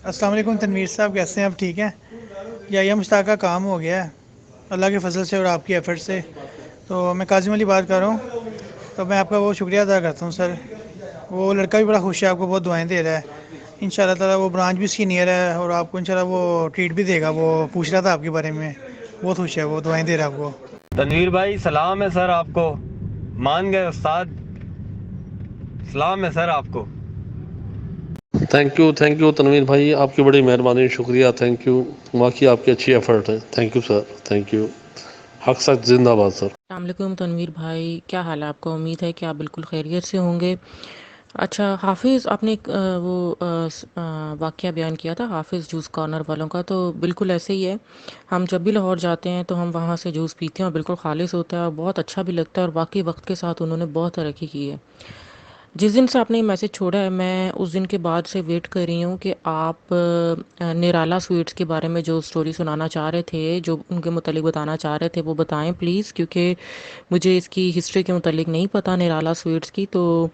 السلام علیکم تنویر صاحب، کیسے ہیں آپ؟ ٹھیک ہیں؟ یہ مشتاق کا کام ہو گیا ہے اللہ کے فضل سے اور آپ کی ایفرٹ سے. تو میں کاظم علی بات کر رہا ہوں. تو میں آپ کا بہت شکریہ ادا کرتا ہوں سر. وہ لڑکا بھی بڑا خوش ہے، آپ کو بہت دعائیں دے رہا ہے. ان شاء اللہ تعالیٰ وہ برانچ بھی اس کی نیئر ہے اور آپ کو ان شاء اللہ وہ ٹریٹ بھی دے گا. وہ پوچھ رہا تھا آپ کے بارے میں، بہت خوش ہے، وہ دعائیں دے رہا ہے آپ کو. تنویر بھائی سلام ہے سر آپ کو. مان گئے استاد، سلام ہے سر آپ کو. تھینک یو تنویر بھائی، آپ کی بڑی مہربانی، شکریہ. تھینک یو، واقعی آپ کی اچھی ایفرٹ ہے. Thank you sir, thank you. حق سچ زندہ باد سر. السلام علیکم تنویر بھائی، کیا حال ہے آپ کا؟ امید ہے کہ آپ بالکل خیریت سے ہوں گے. اچھا حافظ، آپ نے ایک واقعہ بیان کیا تھا حافظ جوس کارنر والوں کا، تو بالکل ایسے ہی ہے. ہم جب بھی لاہور جاتے ہیں تو ہم وہاں سے جوس پیتے ہیں اور بالکل خالص ہوتا ہے اور بہت اچھا بھی لگتا ہے، اور واقعی وقت کے ساتھ انہوں نے بہت ترقی کی ہے. جس دن سے آپ نے یہ میسج چھوڑا ہے، میں اس دن کے بعد سے ویٹ کر رہی ہوں کہ آپ نرالا سویٹس کے بارے میں جو سٹوری سنانا چاہ رہے تھے، جو ان کے متعلق بتانا چاہ رہے تھے، وہ بتائیں پلیز، کیونکہ مجھے اس کی ہسٹری کے متعلق نہیں پتہ نرالا سویٹس کی. تو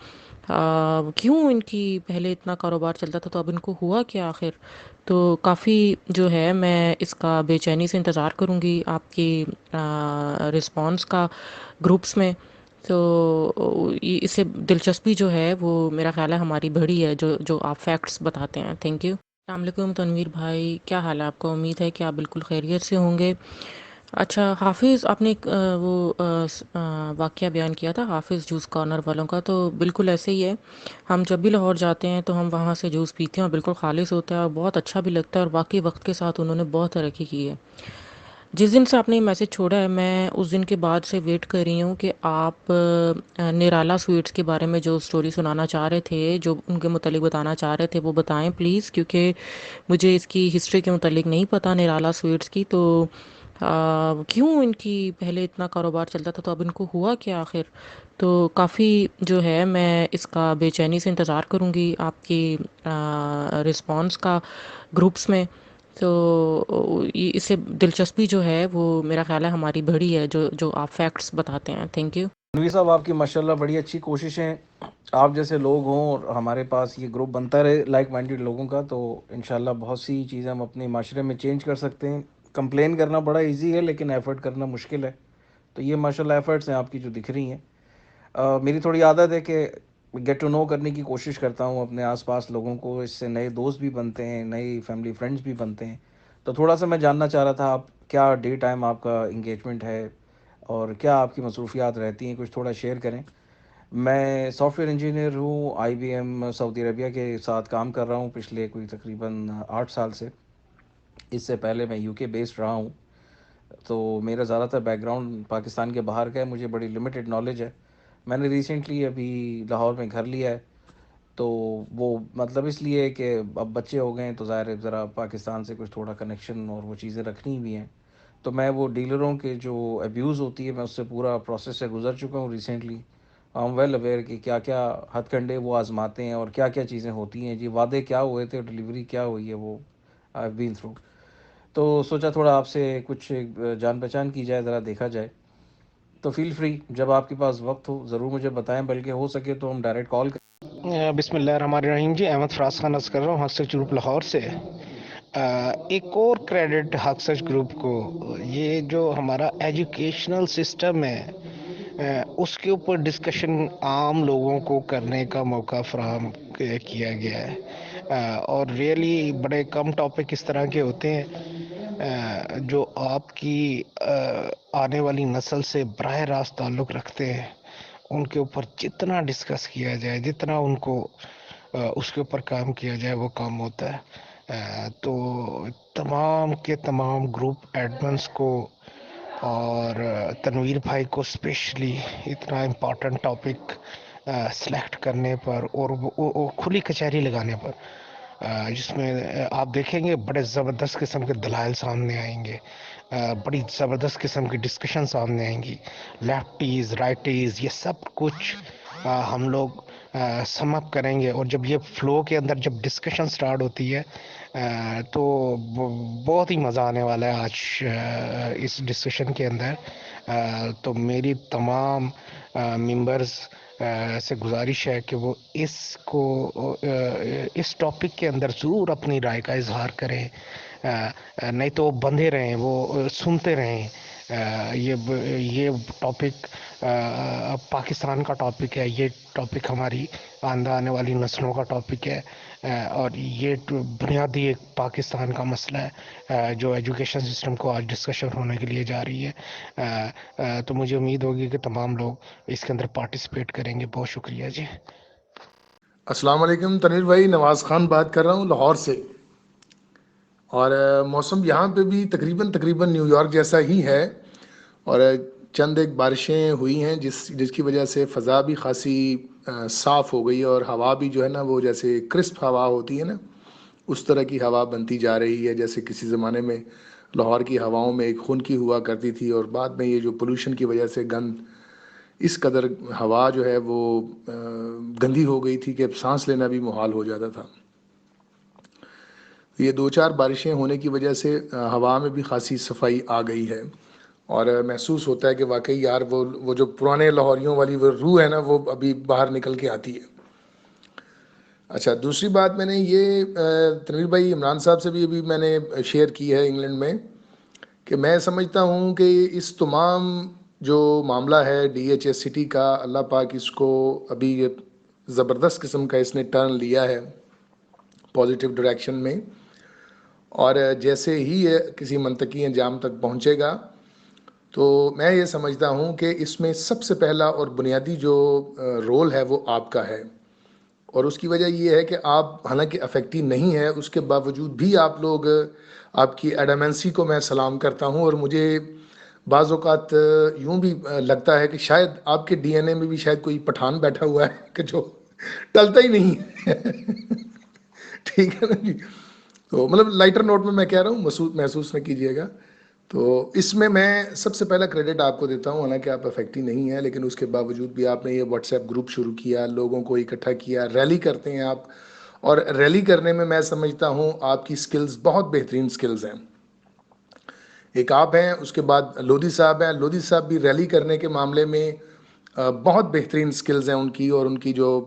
کیوں ان کی پہلے اتنا کاروبار چلتا تھا تو اب ان کو ہوا کیا آخر؟ تو کافی جو ہے میں اس کا بے چینی سے انتظار کروں گی آپ کی رسپانس کا گروپس میں. تو اس سے دلچسپی جو ہے وہ میرا خیال ہے ہماری بڑھی ہے، جو آپ فیکٹس بتاتے ہیں. Thank you. السلام علیکم تنویر بھائی، کیا حال ہے آپ کا؟ امید ہے کہ آپ بالکل خیریت سے ہوں گے. اچھا حافظ، آپ نے ایک واقعہ بیان کیا تھا حافظ جوس کارنر والوں کا، تو بالکل ایسے ہی ہے. ہم جب بھی لاہور جاتے ہیں تو ہم وہاں سے جوس پیتے ہیں اور بالکل خالص ہوتا ہے اور بہت اچھا بھی لگتا ہے، اور واقعی وقت کے ساتھ انہوں نے بہت ترقی کی ہے. جس دن سے آپ نے یہ میسج چھوڑا ہے، میں اس دن کے بعد سے ویٹ کر رہی ہوں کہ آپ نرالا سویٹس کے بارے میں جو سٹوری سنانا چاہ رہے تھے، جو ان کے متعلق بتانا چاہ رہے تھے، وہ بتائیں پلیز، کیونکہ مجھے اس کی ہسٹری کے متعلق نہیں پتہ نرالا سویٹس کی. تو کیوں ان کی پہلے اتنا کاروبار چلتا تھا تو اب ان کو ہوا کیا آخر؟ تو کافی جو ہے میں اس کا بے چینی سے انتظار کروں گی آپ کی رسپانس کا گروپس میں. تو اس سے دلچسپی جو ہے وہ میرا خیال ہے ہماری بڑھی ہے، جو آپ فیکٹس بتاتے ہیں. Thank you. تنویر صاحب آپ کی ماشاءاللہ بڑی اچھی کوششیں، آپ جیسے لوگ ہوں اور ہمارے پاس یہ گروپ بنتا رہے لائک مائنڈیڈ لوگوں کا، تو انشاءاللہ بہت سی چیزیں ہم اپنے معاشرے میں چینج کر سکتے ہیں. کمپلین کرنا بڑا ایزی ہے لیکن ایفرٹ کرنا مشکل ہے. تو یہ ماشاءاللہ ایفرٹس ہیں آپ کی جو دکھ رہی ہیں. میری تھوڑی عادت ہے کہ گیٹ ٹو نو کرنے کی کوشش کرتا ہوں اپنے آس پاس لوگوں کو، اس سے نئے دوست بھی بنتے ہیں، نئی فیملی فرینڈز بھی بنتے ہیں. تو تھوڑا سا میں جاننا چاہ رہا تھا آپ کیا ڈے ٹائم آپ کا انگیجمنٹ ہے اور کیا آپ کی مصروفیات رہتی ہیں، کچھ تھوڑا شیئر کریں. میں سافٹ ویئر انجینئر ہوں، آئی بی ایم سعودی عربیہ کے ساتھ کام کر رہا ہوں پچھلے کوئی تقریباً 8 سال سے. اس سے پہلے میں یو کے بیسڈ رہا ہوں. تو میرا زیادہ تر بیک گراؤنڈ پاکستان کے باہر کا ہے، مجھے بڑی لمیٹڈ نالج ہے. میں نے ریسنٹلی ابھی لاہور میں گھر لیا ہے، تو وہ مطلب اس لیے کہ اب بچے ہو گئے ہیں تو ظاہر ہے ذرا پاکستان سے کچھ تھوڑا کنیکشن اور وہ چیزیں رکھنی بھی ہیں. تو میں وہ ڈیلروں کے جو ابیوز ہوتی ہے میں اس سے پورا پروسیس سے گزر چکا ہوں recently. I am well aware کہ کیا کیا ہتھ کنڈے وہ آزماتے ہیں اور کیا کیا چیزیں ہوتی ہیں. جی وعدے کیا ہوئے تھے اور ڈلیوری کیا ہوئی ہے، وہ آئی ہیو بین تھرو. تو سوچا تھوڑا آپ سے کچھ جان پہچان کی جائے، ذرا دیکھا جائے. تو فیل فری، جب آپ کے پاس وقت ہو ضرور مجھے بتائیں، بلکہ ہو سکے تو ہم ڈائریکٹ کال کریں. بسم اللہ الرحمن الرحیم. جی احمد فراز خان عرض کر رہا ہوں حق سچ گروپ لاہور سے. ایک اور کریڈٹ حق سچ گروپ کو، یہ جو ہمارا ایجوکیشنل سسٹم ہے اس کے اوپر ڈسکشن عام لوگوں کو کرنے کا موقع فراہم کیا گیا ہے. اور ریئلی بڑے کم ٹاپک اس طرح کے ہوتے ہیں جو آپ کی آنے والی نسل سے براہ راست تعلق رکھتے ہیں. ان کے اوپر جتنا ڈسکس کیا جائے، جتنا ان کو اس کے اوپر کام کیا جائے، وہ کام ہوتا ہے. تو تمام کے تمام گروپ ایڈمنس کو اور تنویر بھائی کو اسپیشلی اتنا امپورٹنٹ ٹاپک سلیکٹ کرنے پر اور کھلی کچہری لگانے پر، جس میں آپ دیکھیں گے بڑے زبردست قسم کے دلائل سامنے آئیں گے، بڑی زبردست قسم کی ڈسکشن سامنے آئیں گی. لیفٹیز رائٹیز یہ سب کچھ ہم لوگ سم اپ کریں گے، اور جب یہ فلو کے اندر جب ڈسکشن سٹارٹ ہوتی ہے تو بہت ہی مزہ آنے والا ہے آج اس ڈسکشن کے اندر. تو میری تمام ممبرز سے گزارش ہے کہ وہ اس ٹاپک کے اندر ضرور اپنی رائے کا اظہار کریں. نہیں تو وہ بندھے رہیں، وہ سنتے رہیں. یہ ٹاپک پاکستان کا ٹاپک ہے، یہ ٹاپک ہماری آنے والی نسلوں کا ٹاپک ہے، اور یہ بنیادی ایک پاکستان کا مسئلہ ہے جو ایجوکیشن سسٹم کو آج ڈسکشن ہونے کے لیے جا رہی ہے. تو مجھے امید ہوگی کہ تمام لوگ اس کے اندر پارٹیسپیٹ کریں گے. بہت شکریہ جی. السلام علیکم تنویر بھائی، نواز خان بات کر رہا ہوں لاہور سے. اور موسم یہاں پہ بھی تقریباً نیو یارک جیسا ہی ہے، اور چند ایک بارشیں ہوئی ہیں جس کی وجہ سے فضا بھی خاصی صاف ہو گئی، اور ہوا بھی جو ہے نا وہ جیسے کرسپ ہوا ہوتی ہے نا اس طرح کی ہوا بنتی جا رہی ہے، جیسے کسی زمانے میں لاہور کی ہواؤں میں ایک خنکی ہوا کرتی تھی، اور بعد میں یہ جو پولوشن کی وجہ سے گند اس قدر ہوا جو ہے وہ گندی ہو گئی تھی کہ اب سانس لینا بھی محال ہو جاتا تھا. یہ 2-4 بارشیں ہونے کی وجہ سے ہوا میں بھی خاصی صفائی آ گئی ہے، اور محسوس ہوتا ہے کہ واقعی یار وہ جو پرانے لاہوریوں والی وہ روح ہے نا وہ ابھی باہر نکل کے آتی ہے. اچھا، دوسری بات میں نے یہ تنویر بھائی عمران صاحب سے بھی ابھی میں نے شیئر کی ہے انگلینڈ میں، کہ میں سمجھتا ہوں کہ اس تمام جو معاملہ ہے ڈی ایچ ایس سٹی کا، اللہ پاک اس کو ابھی یہ زبردست قسم کا اس نے ٹرن لیا ہے پازیٹیو ڈائریکشن میں، اور جیسے ہی یہ کسی منطقی انجام تک پہنچے گا تو میں یہ سمجھتا ہوں کہ اس میں سب سے پہلا اور بنیادی جو رول ہے وہ آپ کا ہے. اور اس کی وجہ یہ ہے کہ آپ حالانکہ افیکٹو نہیں ہے، اس کے باوجود بھی آپ لوگ، آپ کی ایڈامنسی کو میں سلام کرتا ہوں. اور مجھے بعض اوقات یوں بھی لگتا ہے کہ شاید آپ کے ڈی این اے میں بھی شاید کوئی پٹھان بیٹھا ہوا ہے کہ جو ٹلتا ہی نہیں ہے. ٹھیک ہے نا جی؟ تو مطلب لائٹر نوٹ میں کہہ رہا ہوں، محسوس نہ کیجیے گا. تو اس میں سب سے پہلا کریڈٹ آپ کو دیتا ہوں، حالانکہ آپ افیکٹو نہیں ہیں لیکن اس کے باوجود بھی آپ نے یہ واٹس ایپ گروپ شروع کیا، لوگوں کو اکٹھا کیا، ریلی کرتے ہیں آپ، اور ریلی کرنے میں میں سمجھتا ہوں آپ کی سکلز بہت بہترین سکلز ہیں. ایک آپ ہیں، اس کے بعد لودھی صاحب ہیں. لودھی صاحب بھی ریلی کرنے کے معاملے میں بہت بہترین سکلز ہیں ان کی، اور ان کی جو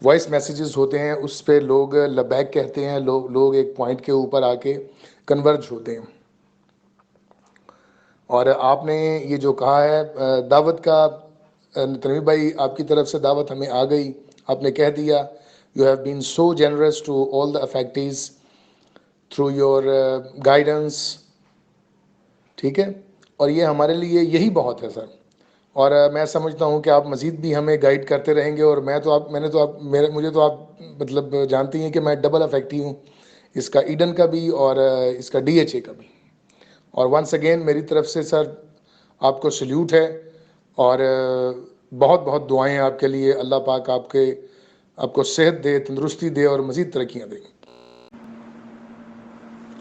وائس میسیجز ہوتے ہیں اس پہ لوگ لبیک کہتے ہیں، لوگ ایک پوائنٹ کے اوپر آ کے کنورج ہوتے ہیں. اور آپ نے یہ جو کہا ہے دعوت کا، تنویر بھائی آپ کی طرف سے دعوت ہمیں آ گئی، آپ نے کہہ دیا. You have been so generous to all the affectees through your guidance. ٹھیک ہے، اور یہ ہمارے لیے یہی بہت ہے سر. اور میں سمجھتا ہوں کہ آپ مزید بھی ہمیں گائیڈ کرتے رہیں گے. اور مجھے تو آپ مطلب جانتی ہیں کہ میں ڈبل افیکٹو ہوں، اس کا ایڈن کا بھی اور اس کا ڈی ایچ اے کا بھی. اور ونس اگین میری طرف سے سر آپ کو سلیوٹ ہے، اور بہت بہت دعائیں آپ کے لیے. اللہ پاک آپ کو صحت دے، تندرستی دے، اور مزید ترقیاں دے.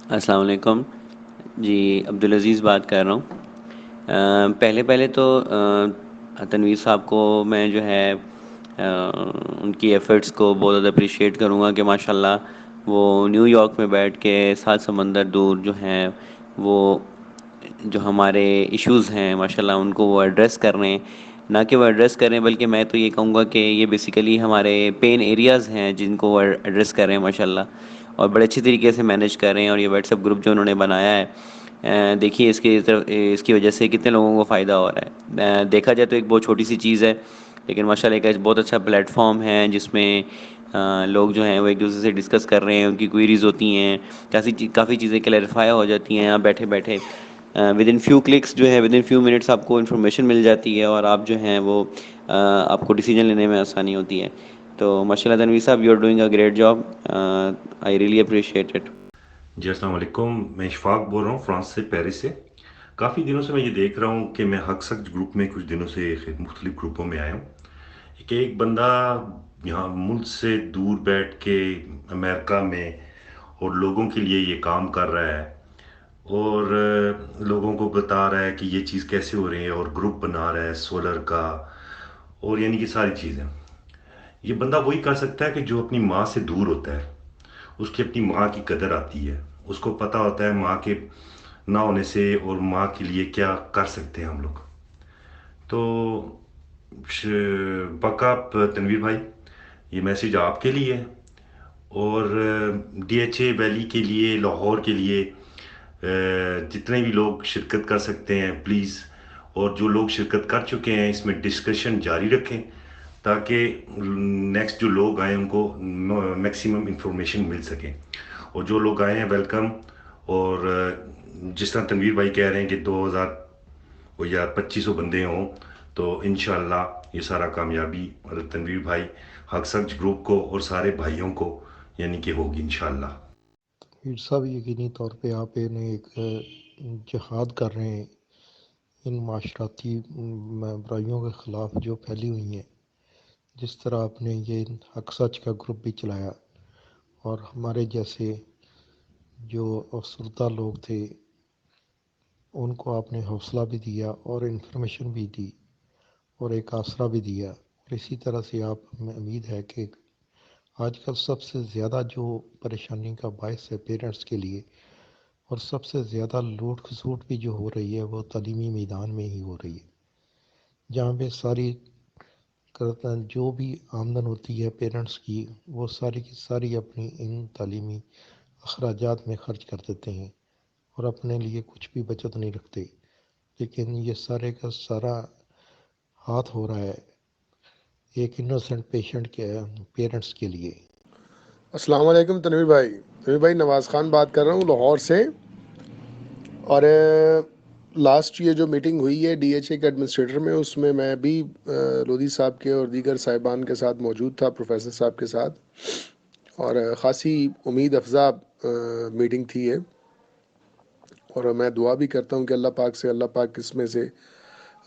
السلام علیکم جی، عبدالعزیز بات کر رہا ہوں. پہلے تو تنویر صاحب کو میں جو ہے ان کی ایفرٹس کو بہت زیادہ اپریشیٹ کروں گا کہ ماشاءاللہ وہ نیو یارک میں بیٹھ کے 7 سمندر دور جو ہیں وہ جو ہمارے ایشوز ہیں ماشاءاللہ ان کو وہ ایڈریس کر رہے ہیں. نہ کہ وہ ایڈریس کریں بلکہ میں تو یہ کہوں گا کہ یہ بیسیکلی ہمارے پین ایریاز ہیں جن کو وہ ایڈریس کر رہے ہیں ماشاءاللہ، اور بڑے اچھی طریقے سے مینیج کر رہے ہیں. اور یہ واٹس ایپ گروپ جو انہوں نے بنایا ہے، دیکھیے اس کی وجہ سے کتنے لوگوں کو فائدہ ہو رہا ہے. دیکھا جائے تو ایک بہت چھوٹی سی چیز ہے، لیکن ماشاءاللہ ایک بہت اچھا پلیٹ فارم ہے جس میں لوگ جو ہیں وہ ایک دوسرے سے ڈسکس کر رہے ہیں، ان کی کوئریز ہوتی ہیں، کافی چیزیں کلیریفائی ہو جاتی ہیں. یہاں بیٹھے بیٹھے ود ان فیو کلکس جو ہے ود ان فیو منٹس آپ کو انفارمیشن مل جاتی ہے، اور آپ جو ہیں وہ آپ کو ڈیسیجن لینے میں آسانی ہوتی ہے. تو ماشاءاللہ تنویر صاحب، you are doing a great job, I really appreciate it. جی السلام علیکم، میں اشفاق بول رہا ہوں فرانس سے، پیرس سے. کافی دنوں سے میں یہ دیکھ رہا ہوں کہ میں حق سچ گروپ میں کچھ دنوں سے مختلف گروپوں میں آیا ہوں کہ ایک بندہ یہاں ملک سے دور بیٹھ کے امریکہ میں اور لوگوں کے لیے یہ کام کر رہا ہے، اور لوگوں کو بتا رہا ہے کہ یہ چیز کیسے ہو رہی ہے، اور گروپ بنا رہا ہے سولر کا، اور یعنی کہ ساری چیزیں. یہ بندہ وہی کر سکتا ہے کہ جو اپنی ماں سے دور ہوتا ہے، اس کی اپنی ماں کی قدر آتی ہے، اس کو پتہ ہوتا ہے ماں کے نہ ہونے سے اور ماں کے لیے کیا کر سکتے ہیں ہم لوگ. تو پکا تنویر بھائی، یہ میسیج آپ کے لیے ہے، اور ڈی ایچ اے ویلی کے لیے، لاہور کے لیے جتنے بھی لوگ شرکت کر سکتے ہیں پلیز، اور جو لوگ شرکت کر چکے ہیں اس میں ڈسکشن جاری رکھیں تاکہ نیکسٹ جو لوگ آئیں ان کو میکسیمم انفارمیشن مل سکیں. اور جو لوگ آئے ہیں ویلکم. اور جس طرح تنویر بھائی کہہ رہے ہیں کہ 2000 یا 2500 بندے ہوں تو انشاءاللہ یہ سارا کامیابی تنویر بھائی حق سچ گروپ کو اور سارے بھائیوں کو یعنی کہ ہوگی انشاءاللہ. پیر صاحب یقینی طور پہ آپ انہیں ایک جہاد کر رہے ہیں ان معاشرتی برائیوں کے خلاف جو پھیلی ہوئی ہیں. جس طرح آپ نے یہ حق سچ کا گروپ بھی چلایا اور ہمارے جیسے جو افسردہ لوگ تھے ان کو آپ نے حوصلہ بھی دیا اور انفارمیشن بھی دی اور ایک آسرا بھی دیا. اور اسی طرح سے آپ میں امید ہے کہ آج کل سب سے زیادہ جو پریشانی کا باعث ہے پیرنٹس کے لیے، اور سب سے زیادہ لوٹ کھسوٹ بھی جو ہو رہی ہے وہ تعلیمی میدان میں ہی ہو رہی ہے، جہاں پہ ساری جو بھی آمدن ہوتی ہے پیرنٹس کی وہ ساری کی ساری اپنی ان تعلیمی اخراجات میں خرچ کر دیتے ہیں اور اپنے لیے کچھ بھی بچت نہیں رکھتے. لیکن یہ سارے کا سارا ہاتھ ہو رہا ہے ایک انوسنٹ پیشنٹ کے پیرنٹس کے لیے. السلام علیکم تنویر بھائی. تنویر بھائی نواز خان بات کر رہا ہوں لاہور سے. اور لاسٹ یہ جو میٹنگ ہوئی ہے ڈی ایچ اے کے ایڈمنسٹریٹر میں، اس میں میں بھی لودھی صاحب کے اور دیگر صاحبان کے ساتھ موجود تھا، پروفیسر صاحب کے ساتھ، اور خاصی امید افزا میٹنگ تھی یہ. اور میں دعا بھی کرتا ہوں کہ اللہ پاک سے اللہ پاک اس میں سے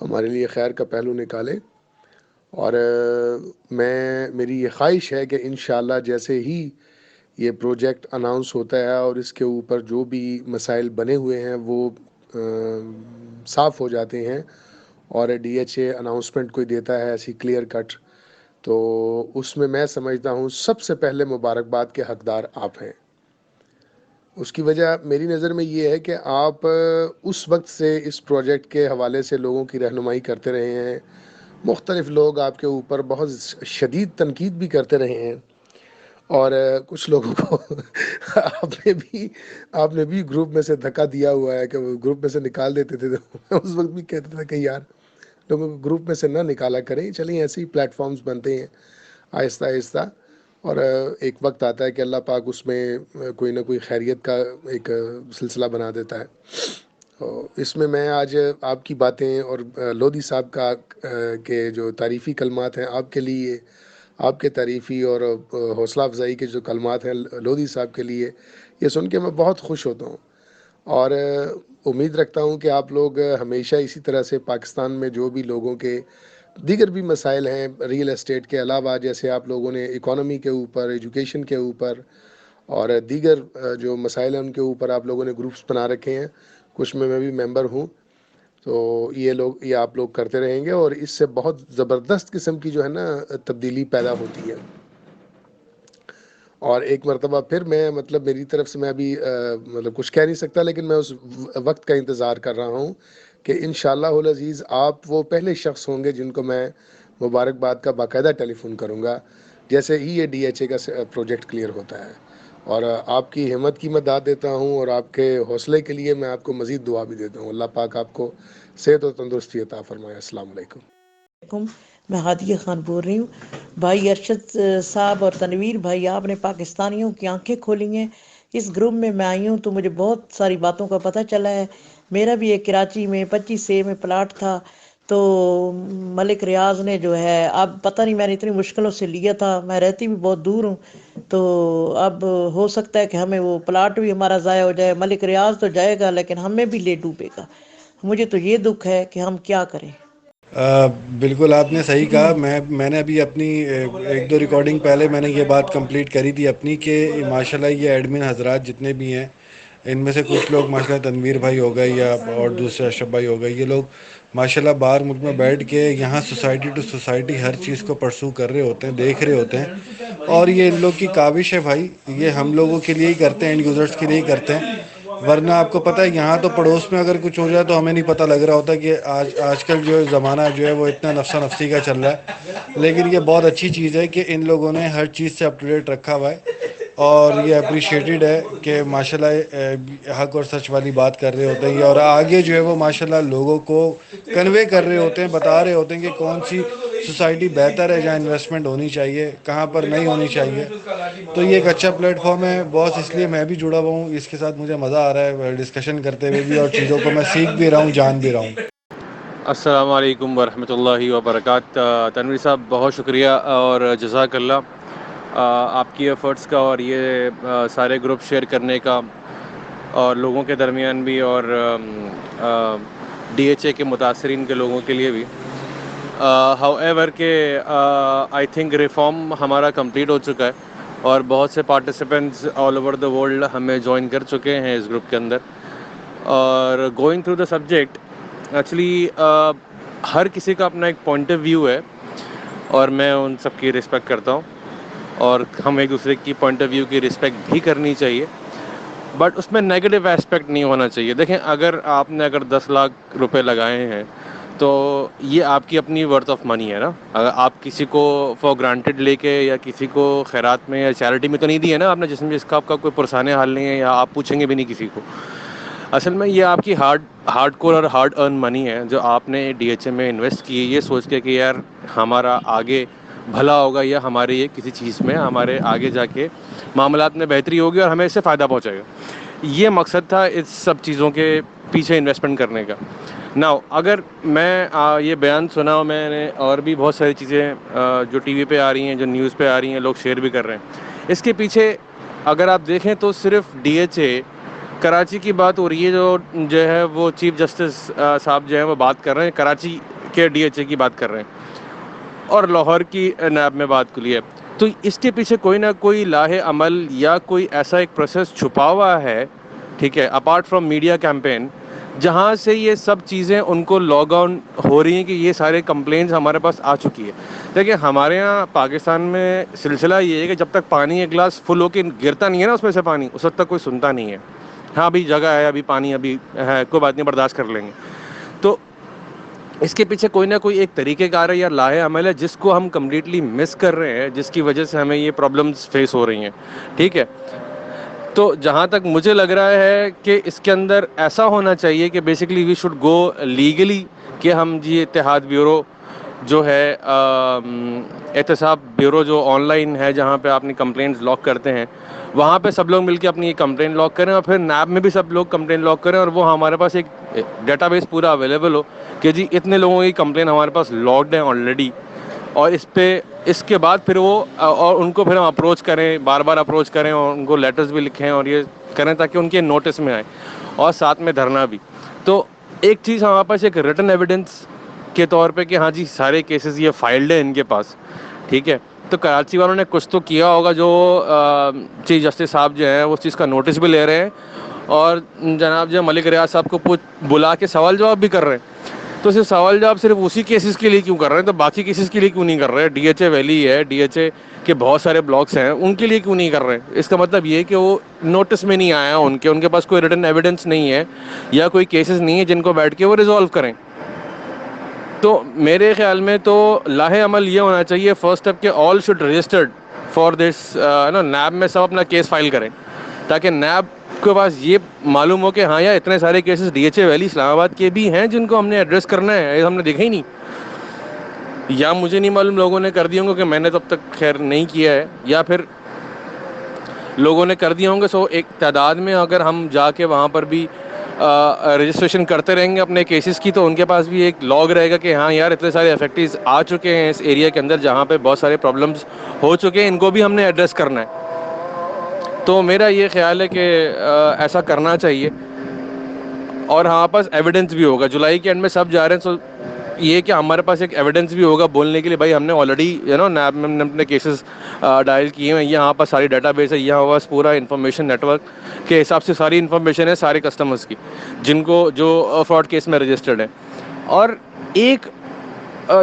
ہمارے لیے خیر کا پہلو نکالے. اور میری یہ خواہش ہے کہ انشاءاللہ جیسے ہی یہ پروجیکٹ اناؤنس ہوتا ہے اور اس کے اوپر جو بھی مسائل بنے ہوئے ہیں وہ صاف ہو جاتے ہیں اور ڈی ایچ اے اناؤنسمنٹ کوئی دیتا ہے ایسی کلیئر کٹ، تو اس میں سمجھتا ہوں سب سے پہلے مبارکباد کے حقدار آپ ہیں. اس کی وجہ میری نظر میں یہ ہے کہ آپ اس وقت سے اس پروجیکٹ کے حوالے سے لوگوں کی رہنمائی کرتے رہے ہیں. مختلف لوگ آپ کے اوپر بہت شدید تنقید بھی کرتے رہے ہیں، اور کچھ لوگوں کو آپ نے بھی گروپ میں سے دھکا دیا ہوا ہے کہ وہ گروپ میں سے نکال دیتے تھے. تو اس وقت بھی کہتا تھا کہ یار لوگوں کو گروپ میں سے نہ نکالا کریں، چلیں ایسے ہی پلیٹ فارمز بنتے ہیں آہستہ آہستہ، اور ایک وقت آتا ہے کہ اللہ پاک اس میں کوئی نہ کوئی خیریت کا ایک سلسلہ بنا دیتا ہے. اس میں آج آپ کی باتیں اور لودھی صاحب کا کے جو تعریفی کلمات ہیں آپ کے لیے، آپ کے تعریفی اور حوصلہ افزائی کے جو کلمات ہیں لودھی صاحب کے لیے، یہ سن کے میں بہت خوش ہوتا ہوں. اور امید رکھتا ہوں کہ آپ لوگ ہمیشہ اسی طرح سے پاکستان میں جو بھی لوگوں کے دیگر بھی مسائل ہیں ریئل اسٹیٹ کے علاوہ، جیسے آپ لوگوں نے اکانومی کے اوپر، ایجوکیشن کے اوپر اور دیگر جو مسائل ہیں ان کے اوپر آپ لوگوں نے گروپس بنا رکھے ہیں، کچھ میں بھی ممبر ہوں، تو یہ آپ لوگ کرتے رہیں گے اور اس سے بہت زبردست قسم کی جو ہے نا تبدیلی پیدا ہوتی ہے. اور ایک مرتبہ پھر میری طرف سے میں ابھی کچھ کہہ نہیں سکتا، لیکن میں اس وقت کا انتظار کر رہا ہوں کہ انشاءاللہ العزیز آپ وہ پہلے شخص ہوں گے جن کو میں مبارکباد کا باقاعدہ ٹیلی فون کروں گا جیسے ہی یہ ڈی ایچ اے کا پروجیکٹ کلیئر ہوتا ہے. اور آپ کی ہمت کی میں داد دیتا ہوں اور آپ کے حوصلے کے لیے میں آپ کو مزید دعا بھی دیتا ہوں. اللہ پاک آپ کو صحت و تندرستی عطا فرمائے. السلام علیکم. میں ہادیہ خان بول رہی ہوں. بھائی ارشد صاحب اور تنویر بھائی، آپ نے پاکستانیوں کی آنکھیں کھولی ہیں. اس گروپ میں آئی ہوں تو مجھے بہت ساری باتوں کا پتہ چلا ہے. میرا بھی ایک کراچی میں 25 میں پلاٹ تھا، تو ملک ریاض نے جو ہے، اب پتہ نہیں میں نے اتنی مشکلوں سے لیا تھا، میں رہتی بھی بہت دور ہوں، تو اب ہو سکتا ہے کہ ہمیں وہ پلاٹ بھی ہمارا ضائع ہو جائے. ملک ریاض تو جائے گا لیکن ہمیں بھی لے ڈوبے گا. مجھے تو یہ دکھ ہے کہ ہم کیا کریں. بالکل آپ نے صحیح کہا. میں نے ابھی اپنی 1-2 ریکارڈنگ پہلے میں نے یہ بات کمپلیٹ کری تھی اپنی، کہ ماشاءاللہ یہ ایڈمن حضرات جتنے بھی ہیں ان میں سے کچھ لوگ ماشاءاللہ تنویر بھائی ہو گئے یا اور دوسرے اشرف بھائی ہو گئے، یہ لوگ ماشاءاللہ باہر ملک میں بیٹھ کے یہاں سوسائٹی ٹو سوسائٹی ہر چیز کو پرسو کر رہے ہوتے ہیں، دیکھ رہے ہوتے ہیں، اور یہ ان لوگ کی کاوش ہے بھائی، یہ ہم لوگوں کے لیے ہی کرتے ہیں، اینڈ یوزرس کے لیے ہی کرتے ہیں، ورنہ آپ کو پتہ ہے یہاں تو پڑوس میں اگر کچھ ہو جائے تو ہمیں نہیں پتہ لگ رہا ہوتا کہ آج کل جو زمانہ جو ہے وہ اتنا نفسا نفسی کا چل رہا ہے، لیکن یہ بہت اچھی چیز ہے کہ ان لوگوں نے ہر چیز سے اپ ٹو ڈیٹ رکھا ہوا ہے، اور یہ اپریشیٹڈ ہے کہ ماشاءاللہ حق اور سچ والی بات کر رہے ہوتے ہیں، اور آگے جو ہے وہ ماشاءاللہ لوگوں کو کنوے کر رہے ہوتے ہیں، بتا رہے ہوتے ہیں کہ کون سی سوسائٹی بہتر ہے، جہاں انویسٹمنٹ ہونی چاہیے، کہاں پر نہیں ہونی چاہیے، تو یہ ایک اچھا پلیٹ فارم ہے باس، اس لیے میں بھی جڑا ہوا ہوں، اس کے ساتھ مجھے مزہ آ رہا ہے ڈسکشن کرتے ہوئے بھی، اور چیزوں کو میں سیکھ بھی رہا ہوں، جان بھی رہا ہوں۔ السلام علیکم ورحمۃ اللہ وبرکاتہ۔ تنویر صاحب بہت شکریہ اور جزاک اللہ آپ کی ایفرٹس کا، اور یہ سارے گروپ شیئر کرنے کا، اور لوگوں کے درمیان بھی، اور ڈی ایچ اے کے متاثرین کے لوگوں کے لیے بھی۔ ہاؤ ایور کہ آئی تھنک ریفارم ہمارا کمپلیٹ ہو چکا ہے، اور بہت سے participants all over the world ہمیں جوائن کر چکے ہیں اس گروپ کے اندر، اور going through the subject actually ہر کسی کا اپنا ایک پوائنٹ آف ویو ہے، اور میں ان سب کی رسپیکٹ کرتا ہوں، اور ہم ایک دوسرے کی پوائنٹ آف ویو کی رسپیکٹ بھی کرنی چاہیے، بٹ اس میں نیگیٹو ایسپیکٹ نہیں ہونا چاہیے۔ دیکھیں، اگر 10 لاکھ روپے لگائے ہیں تو یہ آپ کی اپنی ورتھ آف منی ہے نا، اگر آپ کسی کو فار گرانٹیڈ لے کے، یا کسی کو خیرات میں یا چیریٹی میں تو نہیں دی ہے نا آپ نے، جس کا آپ کا کوئی پرسانے حال نہیں ہے، یا آپ پوچھیں گے بھی نہیں کسی کو۔ اصل میں یہ آپ کی ہارڈ کور اور ہارڈ ارن منی ہے، جو آپ نے ڈی ایچ اے میں انویسٹ کی ہے، یہ سوچ کے کہ یار ہمارا آگے بھلا ہوگا، یا ہمارے یہ کسی چیز میں ہمارے آگے جا کے معاملات میں بہتری ہوگی اور ہمیں اس سے فائدہ پہنچے گا۔ یہ مقصد تھا اس سب چیزوں کے پیچھے انویسٹمنٹ کرنے کا۔ ناؤ اگر میں یہ بیان سنا، میں نے اور بھی بہت ساری چیزیں جو ٹی وی پہ آ رہی ہیں، جو نیوز پہ آ رہی ہیں، لوگ شیئر بھی کر رہے ہیں، اس کے پیچھے اگر آپ دیکھیں تو صرف ڈی ایچ اے کراچی کی بات ہو رہی ہے، جو ہے وہ چیف جسٹس صاحب جو ہیں وہ بات کر رہے ہیں، کراچی کے ڈی ایچ اے کی بات کر رہے ہیں، اور لاہور کی نیب میں بات کی ہے، تو اس کے پیچھے کوئی نہ کوئی لاہ عمل یا کوئی ایسا ایک پروسیس چھپا ہوا ہے، ٹھیک ہے، اپارٹ فرام میڈیا کیمپین، جہاں سے یہ سب چیزیں ان کو لاگ آن ہو رہی ہیں کہ یہ سارے کمپلینٹس ہمارے پاس آ چکی ہے۔ دیکھیں، ہمارے یہاں پاکستان میں سلسلہ یہ ہے کہ جب تک پانی ایک گلاس فل ہو کے گرتا نہیں ہے نا اس میں سے پانی، اس وقت تک کوئی سنتا نہیں ہے۔ ہاں ابھی جگہ ہے، ابھی پانی ابھی ہے، کوئی بات نہیں، برداشت کر لیں گے۔ تو اس کے پیچھے کوئی نہ کوئی ایک طریقہ کار ہے یا لاہ عمل ہے، جس کو ہم کمپلیٹلی مس کر رہے ہیں، جس کی وجہ سے ہمیں یہ پرابلمس فیس ہو رہی ہیں، ٹھیک ہے۔ تو جہاں تک مجھے لگ رہا ہے کہ اس کے اندر ایسا ہونا چاہیے کہ basically we should go legally, کہ ہم جی اتحاد بیورو جو ہے، احتساب بیورو جو آن لائن ہے، جہاں پہ آپ نے کمپلینٹس لاک کرتے ہیں، وہاں پہ سب لوگ مل کے اپنی کمپلین لاک کریں، اور پھر نیب میں بھی سب لوگ کمپلین لاک کریں، اور وہ ہمارے پاس ایک ڈیٹا بیس پورا اویلیبل ہو کہ جی اتنے لوگوں کی کمپلین ہمارے پاس لاگڈ ہیں آلریڈی، اور اس کے بعد پھر وہ اور ان کو پھر ہم اپروچ کریں، بار بار اپروچ کریں، اور ان کو لیٹرز بھی لکھیں اور یہ کریں تاکہ ان کے نوٹس میں آئے، اور ساتھ میں دھرنا بھی۔ تو ایک چیز ہمارے پاس ایک ریٹن ایویڈنس کے طور پہ کہ ہاں جی سارے کیسز یہ فائلڈ ہیں ان کے پاس، ٹھیک ہے۔ تو کراچی والوں نے کچھ تو کیا ہوگا، جو چیف جسٹس صاحب جو ہیں وہ اس چیز کا نوٹس بھی لے رہے ہیں، اور جناب جو ملک ریاض صاحب کو بلا کے سوال جواب بھی کر رہے ہیں۔ تو صرف سوال جواب صرف اسی کیسز کے لیے کیوں کر رہے ہیں، تو باقی کیسز کے لیے کیوں نہیں کر رہے؟ ڈی ایچ اے ویلی ہے، ڈی ایچ اے کے بہت سارے بلاکس ہیں، ان کے لیے کیوں نہیں کر رہے؟ اس کا مطلب یہ ہے کہ وہ نوٹس میں نہیں آیا ان کے پاس کوئی ریٹن ایویڈنس نہیں ہے، یا کوئی کیسز نہیں ہے جن کو بیٹھ کے وہ ریزالو کریں۔ تو میرے خیال میں تو لاہ عمل یہ ہونا چاہیے، فرسٹ اسٹیپ کہ all should registered for this, NAB میں سب اپنا کیس فائل کریں، تاکہ نیب کے پاس یہ معلوم ہو کہ ہاں یار اتنے سارے cases D H A valley Islamabad کے بھی ہیں جن کو ہم نے ایڈریس کرنا ہے، یہ ہم نے دیکھا ہی نہیں، یا مجھے نہیں معلوم لوگوں نے کر دی ہوں گے، کہ میں نے تو اب تک خیر نہیں کیا ہے، یا پھر لوگوں نے کر دیے ہوں گے۔ سو ایک تعداد میں اگر ہم جا کے وہاں پر بھی رجسٹریشن کرتے رہیں گے اپنے کیسز کی، تو ان کے پاس بھی ایک لاگ رہے گا کہ ہاں یار اتنے سارے افیکٹیز آ چکے ہیں اس ایریا کے اندر جہاں پہ بہت سارے پرابلمس ہو چکے ہیں، ان کو بھی ہم نے ایڈریس کرنا ہے۔ تو میرا یہ خیال ہے کہ ایسا کرنا چاہیے، اور ہمارے پاس ایویڈنس بھی ہوگا۔ جولائی کے اینڈ میں سب جا رہے ہیں، یہ کہ ہمارے پاس ایک ایویڈنس بھی ہوگا بولنے کے لیے بھائی ہم نے آلریڈی نیب میں ہم نے اپنے کیسز ڈائل کیے ہیں, یہاں پر ساری ڈیٹا بیس ہے, یہاں پاس پورا انفارمیشن نیٹ ورک کے حساب سے ساری انفارمیشن ہے سارے کسٹمرز کی جن کو جو فراڈ کیس میں رجسٹرڈ ہے. اور ایک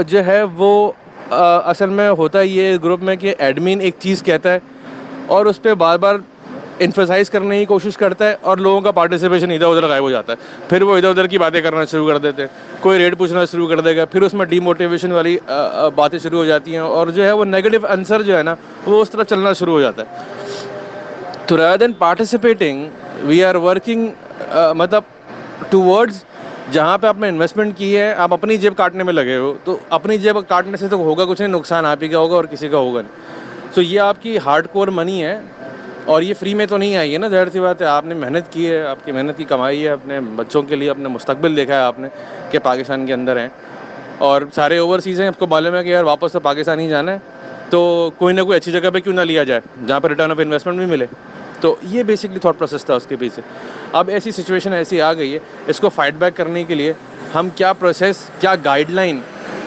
جو ہے وہ اصل میں ہوتا ہے یہ گروپ میں کہ ایڈمن ایک چیز کہتا ہے اور اس پہ بار بار انفرسائز کرنے کی کوشش کرتا ہے اور لوگوں کا پارٹیسپیشن ادھر ادھر غائب ہو جاتا ہے. پھر وہ ادھر ادھر کی باتیں کرنا شروع کر دیتے ہیں, کوئی ریٹ پوچھنا شروع کر دے گا, پھر اس میں ڈی موٹیویشن والی باتیں شروع ہو جاتی ہیں اور جو ہے وہ نیگیٹو آنسر جو ہے نا وہ اس طرح چلنا شروع ہو جاتا ہے. تو rather than participating we are working مطلب towards جہاں پہ آپ نے انویسٹمنٹ کی ہے آپ اپنی جیب کاٹنے میں لگے ہو, تو اپنی جیب کاٹنے سے تو ہوگا کچھ نہیں, نقصان آپ ہی کا ہوگا اور کسی کا ہوگا نہیں. تو یہ آپ کی ہارڈ کور منی ہے اور یہ فری میں تو نہیں آئی ہے نا, ظاہر سی بات ہے آپ نے محنت کی ہے, آپ کی محنت کی کمائی ہے, اپنے بچوں کے لیے اپنے مستقبل دیکھا ہے آپ نے کہ پاکستان کے اندر ہیں اور سارے اوورسیز ہیں. آپ کو معلوم ہے کہ یار واپس تو پاکستان ہی جانا ہے, تو کوئی نہ کوئی اچھی جگہ پہ کیوں نہ لیا جائے جہاں پہ ریٹرن آف انویسٹمنٹ بھی ملے. تو یہ بیسکلی تھاٹ پروسیس تھا اس کے پیچھے. اب ایسی سچویشن ایسی آ گئی ہے, اس کو فائٹ بیک کرنے کے لیے ہم کیا پروسیس, کیا گائیڈ لائن,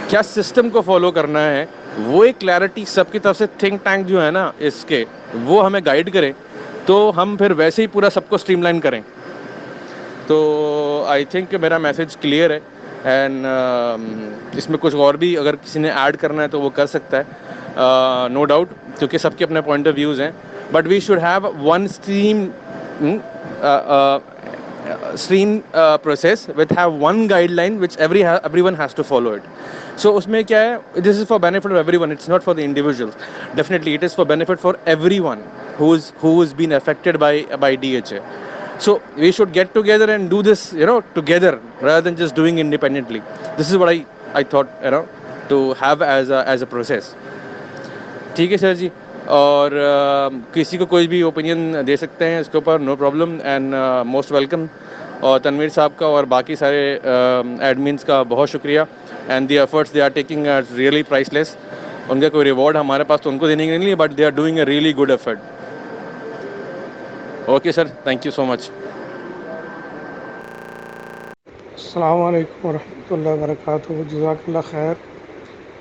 کیا سسٹم کو فالو کرنا ہے, وہ ایک کلیئرٹی سب کی طرف سے تھنک ٹینک جو ہے نا اس کے وہ ہمیں گائیڈ کرے تو ہم پھر ویسے ہی پورا سب کو اسٹریم لائن کریں. تو آئی تھنک میرا میسج کلیئر ہے اینڈ اس میں کچھ اور بھی اگر کسی نے ایڈ کرنا ہے تو وہ کر سکتا ہے, نو ڈاؤٹ, کیونکہ سب کے اپنے پوائنٹ آف ویوز ہیں. But we should have one stream process with have one guideline which everyone has to follow it. So اس میں کیا ہے, this is for benefit of everyone, it's not for the individuals. Definitely it is for benefit for everyone who is been affected by DHA. So we should get together and do this, together rather than just doing independently. This is what I thought, to have as a process. ٹھیک ہے سر جی, اور کسی کو کوئی بھی opinion دے سکتے ہیں اس کے اوپر, no problem and most welcome. اور تنویر صاحب کا اور باقی سارے ایڈمنس کا بہت شکریہ and the efforts they are taking are really priceless. ان کا کوئی ریوارڈ ہمارے پاس تو ان کو دینے کے نہیں, but they are doing a really good effort. Okay sir, thank you so much. السلام علیکم ورحمۃ اللہ وبرکاتہ. جزاک اللہ خیر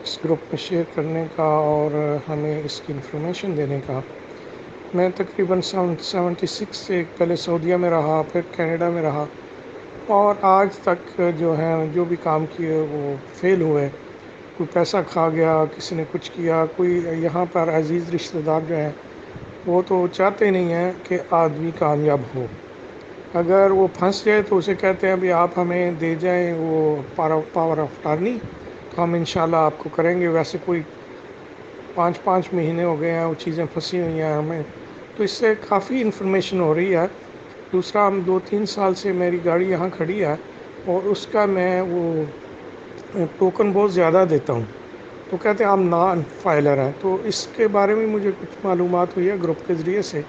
اس گروپ میں شیئر کرنے کا اور ہمیں اس کی انفارمیشن دینے کا. میں تقریباً 76 سے پہلے سعودیہ میں رہا, پھر کینیڈا میں رہا, اور آج تک جو ہے جو بھی کام کیے وہ فیل ہوئے. کوئی پیسہ کھا گیا, کسی نے کچھ کیا, کوئی یہاں پر عزیز رشتہ دار جو ہیں وہ تو چاہتے نہیں ہیں کہ آدمی کامیاب ہو. اگر وہ پھنس جائے تو اسے کہتے ہیں ابھی آپ ہمیں دے جائیں وہ پاور آف اٹارنی, تو ہم انشاءاللہ آپ کو کریں گے. ویسے کوئی 5 مہینے ہو گئے ہیں وہ چیزیں پھنسی ہوئی ہیں ہمیں, تو اس سے کافی انفارمیشن ہو رہی ہے. دوسرا, ہم 2-3 سال سے میری گاڑی یہاں کھڑی ہے اور اس کا میں وہ ٹوکن بہت زیادہ دیتا ہوں, تو کہتے ہیں آپ نان فائلر ہیں. تو اس کے بارے میں مجھے کچھ معلومات ہوئی ہے گروپ کے ذریعے سے,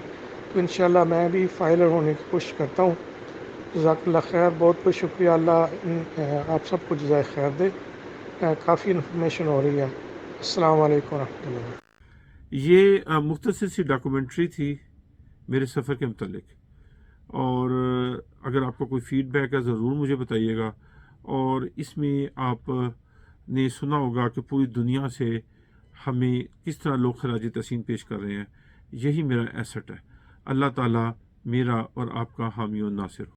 تو انشاءاللہ میں بھی فائلر ہونے کی کوشش کرتا ہوں. جزاک اللہ خیر, بہت بہت شکریہ. اللہ آپ سب کو جزائے خیر دے. کافی انفارمیشن ہو رہی ہے. السلام علیکم ورحمۃ اللہ. یہ مختصر سی ڈاکومنٹری تھی میرے سفر کے متعلق, اور اگر آپ کو کوئی فیڈ بیک ہے ضرور مجھے بتائیے گا. اور اس میں آپ نے سنا ہوگا کہ پوری دنیا سے ہمیں کس طرح لوگ خراج تحسین پیش کر رہے ہیں. یہی میرا ایسٹ ہے. اللہ تعالیٰ میرا اور آپ کا حامی و ناصر ہو.